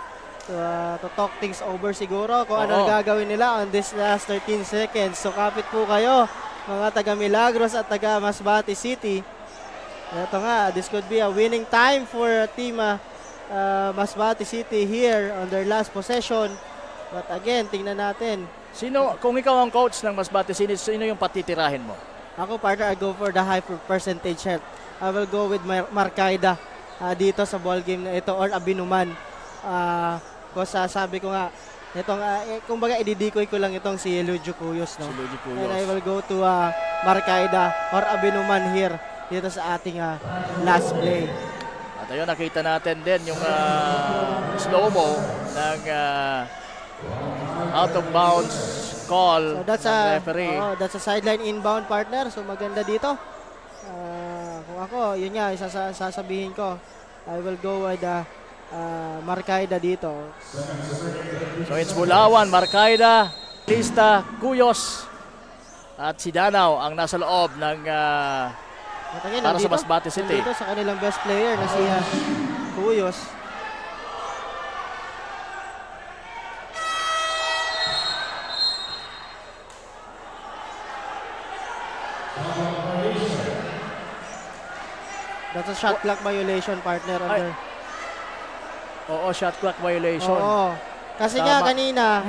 Speaker 2: to talk things over siguro kung ano gagawin nila on this last 13 seconds. So kapit po kayo mga taga Milagros at taga Masbate City. Ito nga, this could be a winning time for team Masbate City here on their last possession. But again, tingnan natin.
Speaker 1: Kung ikaw ang coach ng Masbate City, sino yung patitirahin mo?
Speaker 2: Ako partner, I go for the high percentage shot. I will go with Marcaida dito sa ball game na ito or Abinuman. Kasi sabi ko nga, itong, kumbaga ididikoy ko lang itong si Lujo Cuyos. No?
Speaker 1: Si Lujo Cuyos.
Speaker 2: And I will go to Marcaida or Abinuman here dito sa ating last play.
Speaker 1: At ayun, nakita natin din yung slow-mo ng out of bounds call
Speaker 2: so
Speaker 1: ng referee.
Speaker 2: That's a sideline inbound partner. So maganda dito. Kung ako, yun nga, sasabihin ko. I will go with Marcaida dito.
Speaker 1: So it's Bulawan, Marcaida, Lista, Cuyos at si Danao ang nasa loob ng para sa Masbate City.
Speaker 2: Dito sa kanilang best player na si Cuyos. That's a shot clock violation partner under.
Speaker 1: Oo, shot clock violation.
Speaker 2: Oo. Kasi nga kanina,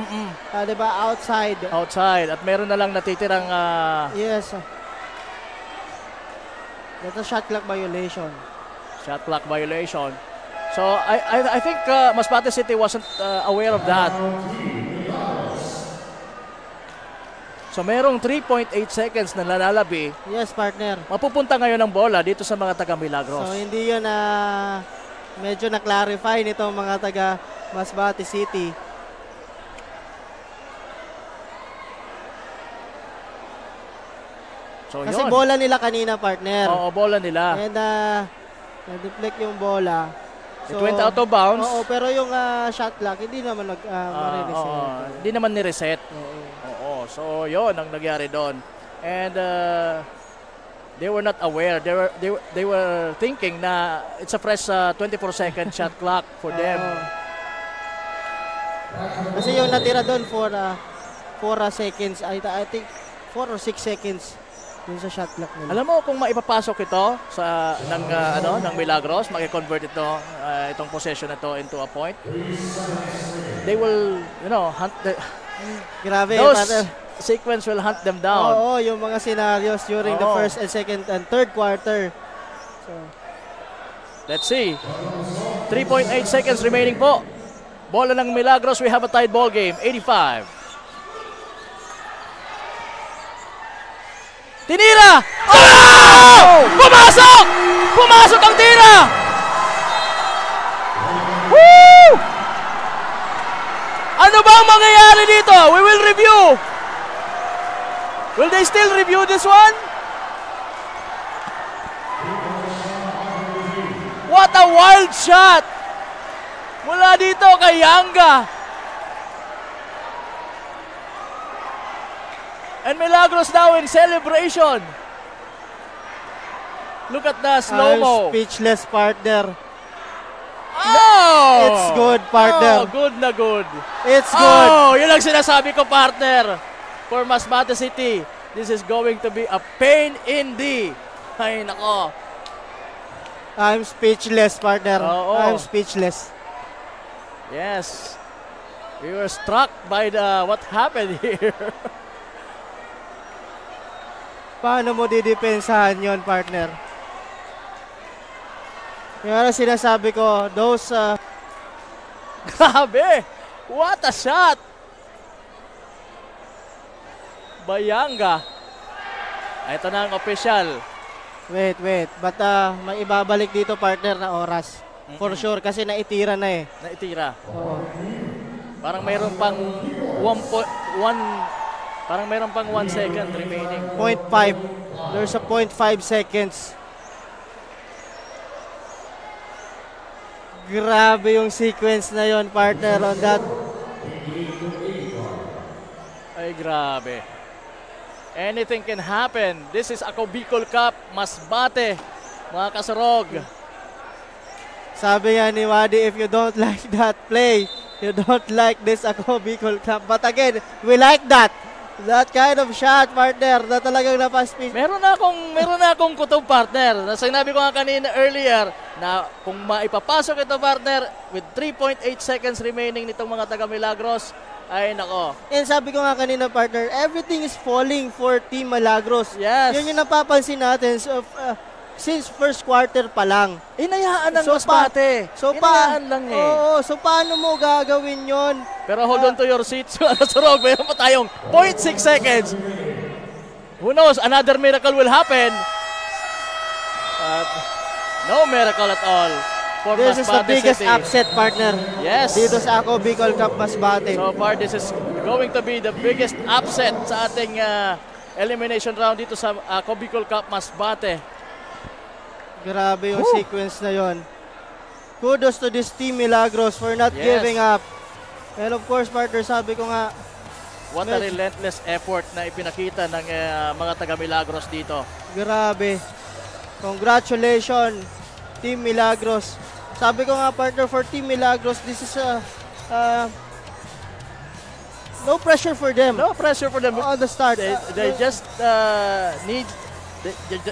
Speaker 2: 'di ba, outside.
Speaker 1: Outside at meron na lang natitirang
Speaker 2: yes. That's a shot clock violation.
Speaker 1: Shot clock violation. So I think Masbate City wasn't aware of that. So merong 3.8 seconds na lalalabi.
Speaker 2: Yes, partner.
Speaker 1: Mapupunta ngayon ang bola dito sa mga taga Milagros.
Speaker 2: So hindi yun medyo na-clarify nitong mga taga Masbate City.
Speaker 1: So
Speaker 2: kasi
Speaker 1: yun.
Speaker 2: bola nila kanina, partner.
Speaker 1: Oo, bola nila.
Speaker 2: And na-deflect yung bola.
Speaker 1: So, it went out of bounds.
Speaker 2: Oo, pero yung shot clock hindi naman ma-reset.
Speaker 1: Hindi naman ni-reset. Oo. So yun ang nangyari doon. And they were not aware. They were thinking na it's a fresh 24-second shot clock for them.
Speaker 2: Kasi yung natira doon for 4 seconds, I think 4 or 6 seconds dun sa shot clock nila.
Speaker 1: Alam mo kung maipapasok ito sa ng Milagros, maki-convert itong possession na to into a point. They will, hunt
Speaker 2: grabe,
Speaker 1: those sequence will hunt them down.
Speaker 2: Oo, yung mga scenarios during the first and second and third quarter. So,
Speaker 1: let's see. 3.8 seconds remaining po. Bola ng Milagros, we have a tied ball game, 85. Tinira! Oh! Pumasok! Pumasok ang tira! Woo! Ano bang mangyayari dito? We will review. Will they still review this one? What a wild shot! Mula dito kay Yanga. And Milagros now in celebration. Look at the slow-mo.
Speaker 2: I'm speechless, partner.
Speaker 1: Oh!
Speaker 2: It's good, partner.
Speaker 1: Oh, good na good.
Speaker 2: It's good.
Speaker 1: Oh, yun ang sinasabi ko, partner. For Masbate City, this is going to be a pain in the... Ay, nako.
Speaker 2: I'm speechless, partner. I'm speechless.
Speaker 1: Yes. We were struck by what happened here.
Speaker 2: Paano mo didepensahan yon, partner? Kaya sinasabi ko, those...
Speaker 1: Grabe! What a shot! Bayanga. Ito na ang official.
Speaker 2: Wait. But may ibabalik dito, partner, na oras. For sure, kasi naitira na eh.
Speaker 1: Naitira.
Speaker 2: Oo.
Speaker 1: Parang mayroon pang 1 Parang meron pang 1 second remaining.
Speaker 2: 0.5. There's a 0.5 seconds. Grabe yung sequence na yon, partner, on that.
Speaker 1: Ay, grabe. Anything can happen. This is Ako Bicol Cup, Masbate, mga kasurog.
Speaker 2: Sabi nga ni Wadi, if you don't like that play, you don't like this Ako Bicol Cup. But again, we like that. That kind of shot, partner, na talagang napaspin.
Speaker 1: Meron na akong kutob, partner. Sinabi ko nga kanina earlier na kung maipapasok ito, partner, with 3.8 seconds remaining nitong mga taga Milagros, ay nako.
Speaker 2: And sabi ko nga kanina, partner, everything is falling for Team Milagros.
Speaker 1: Yes.
Speaker 2: Yun yung napapansin natin. So, since first quarter pa lang.
Speaker 1: Inayaan ng Masbate. Inayaan lang eh.
Speaker 2: Oo, so paano mo gagawin yon?
Speaker 1: Pero hold on to your seats. Surog, mayroon pa tayong 0.6 seconds. Who knows, another miracle will happen. No miracle at all for
Speaker 2: This is the
Speaker 1: Masbate
Speaker 2: biggest
Speaker 1: City.
Speaker 2: upset, partner.
Speaker 1: Yes.
Speaker 2: Dito sa Ako Bicol Cup Masbate.
Speaker 1: So far, this is going to be the biggest upset sa ating elimination round dito sa Ako Bicol Cup Masbate.
Speaker 2: Grabe yung sequence na yon. Kudos to this Team Milagros for not giving up. And of course, partner, sabi ko nga,
Speaker 1: what a relentless effort na ipinakita ng mga taga Milagros dito.
Speaker 2: Grabe. Congratulations, Team Milagros. Sabi ko nga, partner, for Team Milagros, this is no pressure for them.
Speaker 1: No pressure for them.
Speaker 2: On the start.
Speaker 1: They just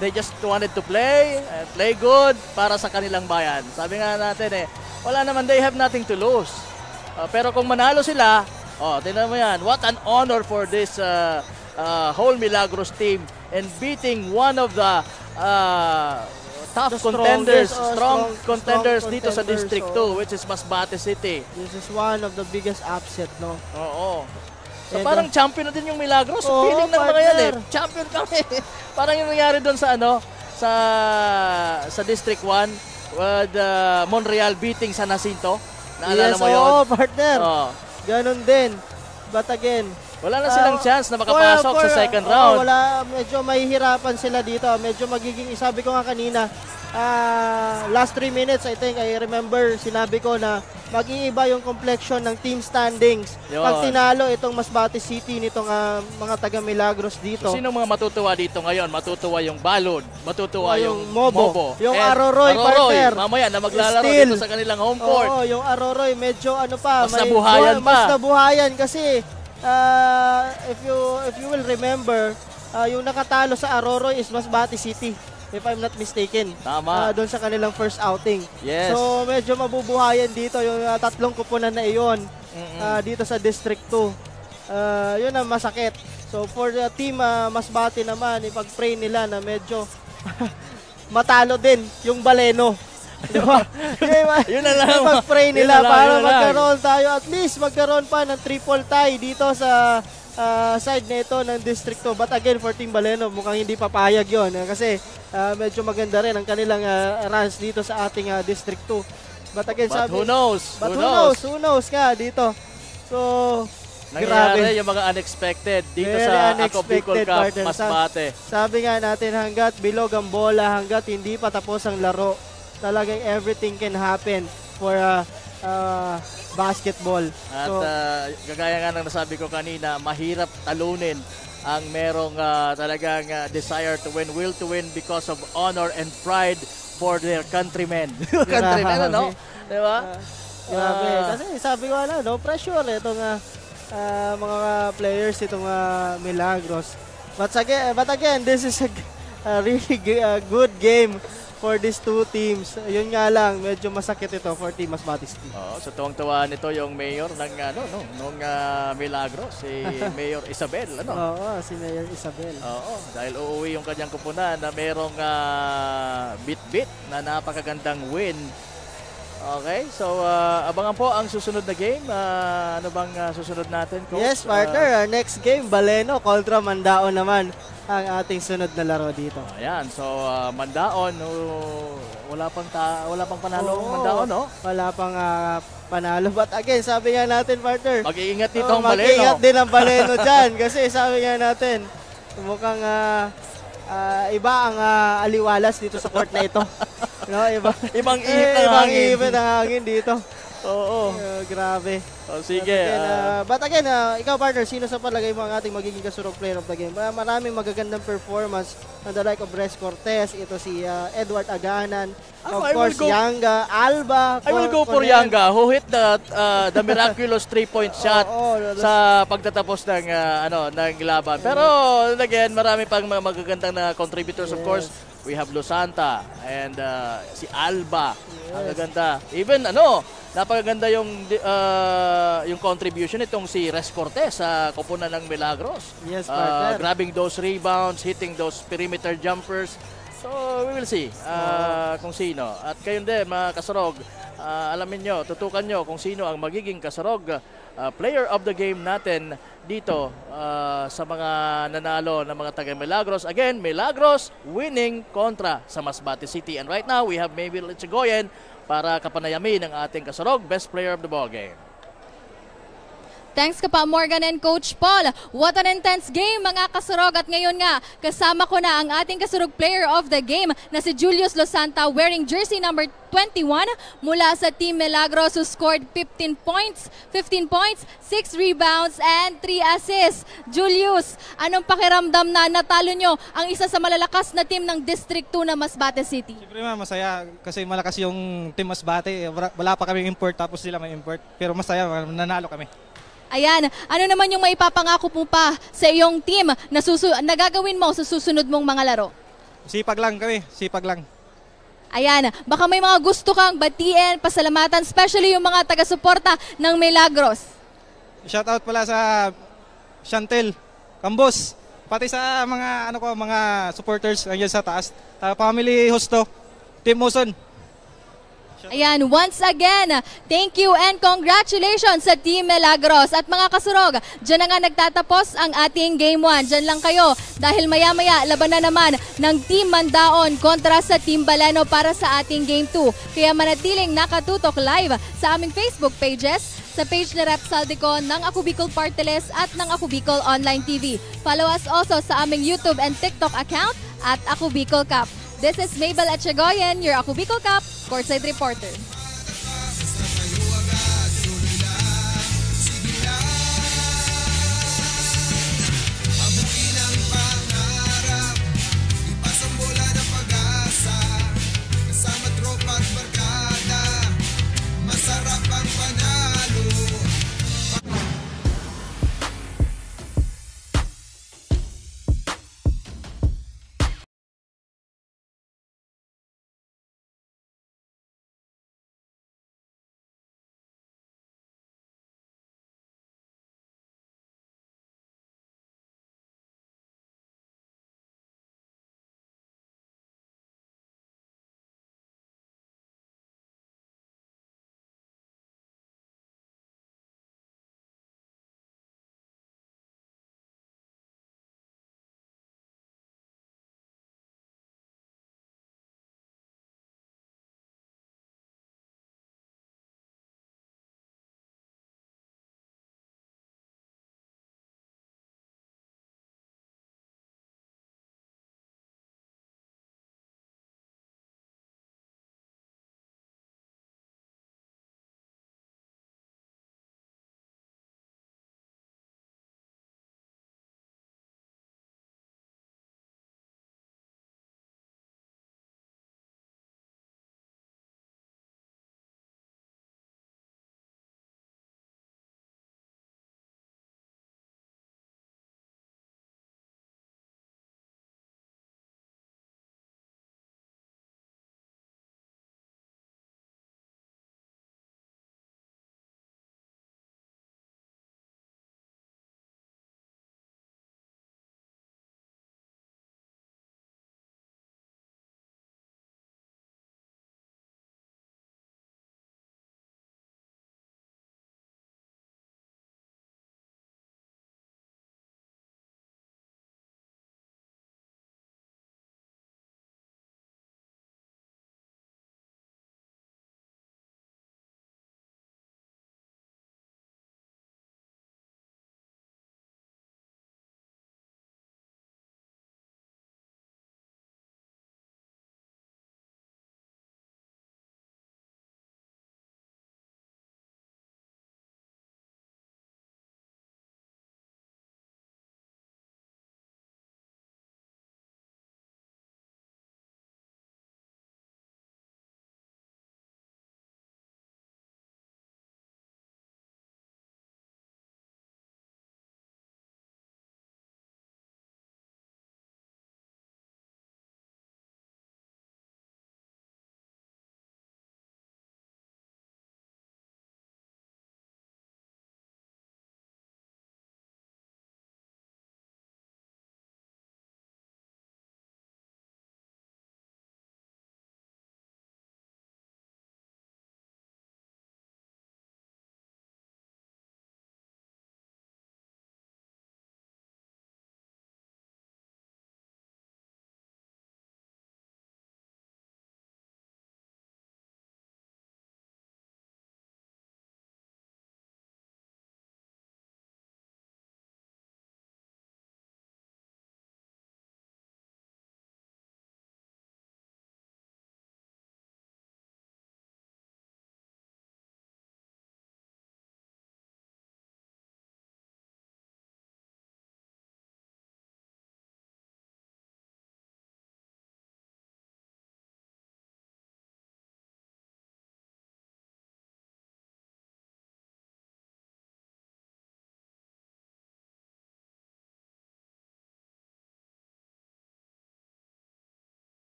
Speaker 1: they just wanted to play good para sa kanilang bayan. Sabi nga natin wala naman, they have nothing to lose. Pero kung manalo sila, tingnan mo yan, what an honor for this whole Milagros team and beating one of the tough contenders, strong contenders dito sa District 2, which is Masbate City.
Speaker 2: This is one of the biggest upset, no?
Speaker 1: Oo. So parang champion na din yung Milagros. So feeling ng mga yan champion kami. Parang yung nangyari doon sa sa District 1 with Monreal beating San Jacinto. Naalala mo yun?
Speaker 2: Partner. Ganon din. But again,
Speaker 1: wala na silang chance na makapasok sa second round.
Speaker 2: Wala, medyo mahihirapan sila dito. Medyo magiging, sabi ko nga kanina, last 3 minutes, I think, I remember, sinabi ko na mag-iiba yung complexion ng team standings.
Speaker 1: Yun.
Speaker 2: Pag tinalo itong Masbate City nitong mga taga Milagros dito.
Speaker 1: So, sino mga matutuwa dito ngayon? Matutuwa yung Balod, matutuwa yung
Speaker 2: Mobo, yung Aroroy, partner.
Speaker 1: Mamaya na maglalaro dito sa kanilang home court.
Speaker 2: Oo, yung Aroroy, medyo mas
Speaker 1: nabuhayan pa.
Speaker 2: Mas nabuhayan kasi if you will remember, yung nakatalo sa Aroroy is Masbate City, if I'm not mistaken.
Speaker 1: Tama.
Speaker 2: Doon sa kanilang first outing.
Speaker 1: Yes.
Speaker 2: So medyo mabubuhayan dito yung tatlong kupunan na iyon dito sa District 2. Yun ang masakit. So for the team Masbate naman, ipag-pray nila na medyo matalo din yung Baleno. Diba?
Speaker 1: Yun na lang.
Speaker 2: Ipag-pray nila para magkaroon tayo, at least magkaroon pa ng triple tie dito sa side na ito ng District 2. But again, for Team Baleno, mukhang hindi papayag yon kasi medyo maganda rin ang kanilang runs dito sa ating District 2. But again,
Speaker 1: who knows?
Speaker 2: Who knows nga dito. So,
Speaker 1: nangyayari yung mga unexpected dito sa Ako Bicol Cup Masbate.
Speaker 2: Sabi nga natin, hanggat bilog ang bola, hanggat hindi pa tapos ang laro, talagang everything can happen for basketball.
Speaker 1: At gagaya nga ng nasabi ko kanina, mahirap talunin ang merong talagang desire to win, will to win because of honor and pride for their countrymen. Countrymen, ano? Diba?
Speaker 2: Grabe. Kasi sabi ko no pressure itong mga players itong Milagros. But again, this is a really good game for these two teams. Yun nga lang, medyo masakit ito for Team Masbate City.
Speaker 1: So tuwang-tuwa nito yung mayor ng nung Milagros, si Mayor Isabel,
Speaker 2: Oo, si Mayor Isabel.
Speaker 1: Oo, dahil uuwi yung kanyang kupunan na merong bit-bit na napakagandang win. Okay, so abangan po ang susunod na game. Ano bang susunod natin, Coach?
Speaker 2: Yes, partner. Our next game, Baleno kontra Mandaon naman ang ating sunod na laro dito.
Speaker 1: Ayan, so Mandaon, wala pang panalo ang Mandaon, no?
Speaker 2: Wala pang panalo. But again, sabi nga natin, partner,
Speaker 1: mag-iingat dito ang Baleno.
Speaker 2: Mag-iingat din ang Baleno dyan. Kasi sabi nga natin, mukhang iba ang aliwalas dito sa court na ito. No,
Speaker 1: ibang ihip
Speaker 2: ng hangin dito.
Speaker 1: Oo.
Speaker 2: Grabe.
Speaker 1: Sige.
Speaker 2: But again, ikaw partner, sino sa palagay mo ang ating magiging kasurog player of the game? Maraming magagandang performance on the like of Res Cortez, ito si Edward Aganan, of course, Yanga, Alba.
Speaker 1: I will go for Yanga, who hit the miraculous 3-point shot sa pagtatapos ng ng laban. Pero again, marami pang magagandang na contributors, of course. We have Losanta and si Alba. Ang gaganda. Even napakaganda yung contribution itong si Res Cortez sa koponan ng Milagros.
Speaker 2: Yes, partner.
Speaker 1: Grabbing those rebounds, hitting those perimeter jumpers. So, we will see kung sino. At kayo din, mga kasurog, alamin nyo, tutukan nyo kung sino ang magiging kasurog player of the game natin dito sa mga nanalo ng mga taga Milagros. Again, Milagros winning kontra sa Masbate City. And right now, we have Maybel Echegoyen para kapanayamin ang ating kasurog, best player of the ball game.
Speaker 14: Thanks ka pa, Morgan and Coach Paul. What an intense game, mga kasurog. At ngayon nga, kasama ko na ang ating kasurog player of the game na si Julius Losanta wearing jersey number 21 mula sa Team Milagros who scored 15 points, 6 rebounds, and 3 assists. Julius, anong pakiramdam na natalo nyo ang isa sa malalakas na team ng District 2 na Masbate City?
Speaker 15: Siyempre masaya kasi malakas yung team Masbate. Wala pa kami import tapos sila may import. Pero masaya, nanalo kami.
Speaker 14: Ayan, ano naman yung maipapangako mo pa sa iyong team na nagagawin mo sa susunod mong mga laro?
Speaker 15: Sipag lang kami, sipag lang.
Speaker 14: Ayan, baka may mga gusto kang batiin, pasalamatan, especially yung mga taga-suporta ng Milagros.
Speaker 15: Shoutout pala sa Chantel, Cambos, pati sa mga mga supporters nandiyan sa taas. Family Hosto, Team Muson.
Speaker 14: Ayan, once again, thank you and congratulations sa Team Milagros. At mga kasurog, dyan na nga nagtatapos ang ating Game 1. Dyan lang kayo dahil maya-maya laban na naman ng Team Mandaon kontra sa Team Baleno para sa ating Game 2. Kaya manatiling nakatutok live sa aming Facebook pages, sa page na Rep Saldicon ng Ako Bicol Party List at ng Ako Bicol Online TV. Follow us also sa aming YouTube and TikTok account at Ako Bicol Cup. This is Maybel Echegoyen, your Ako Bicol Cup courtside reporter.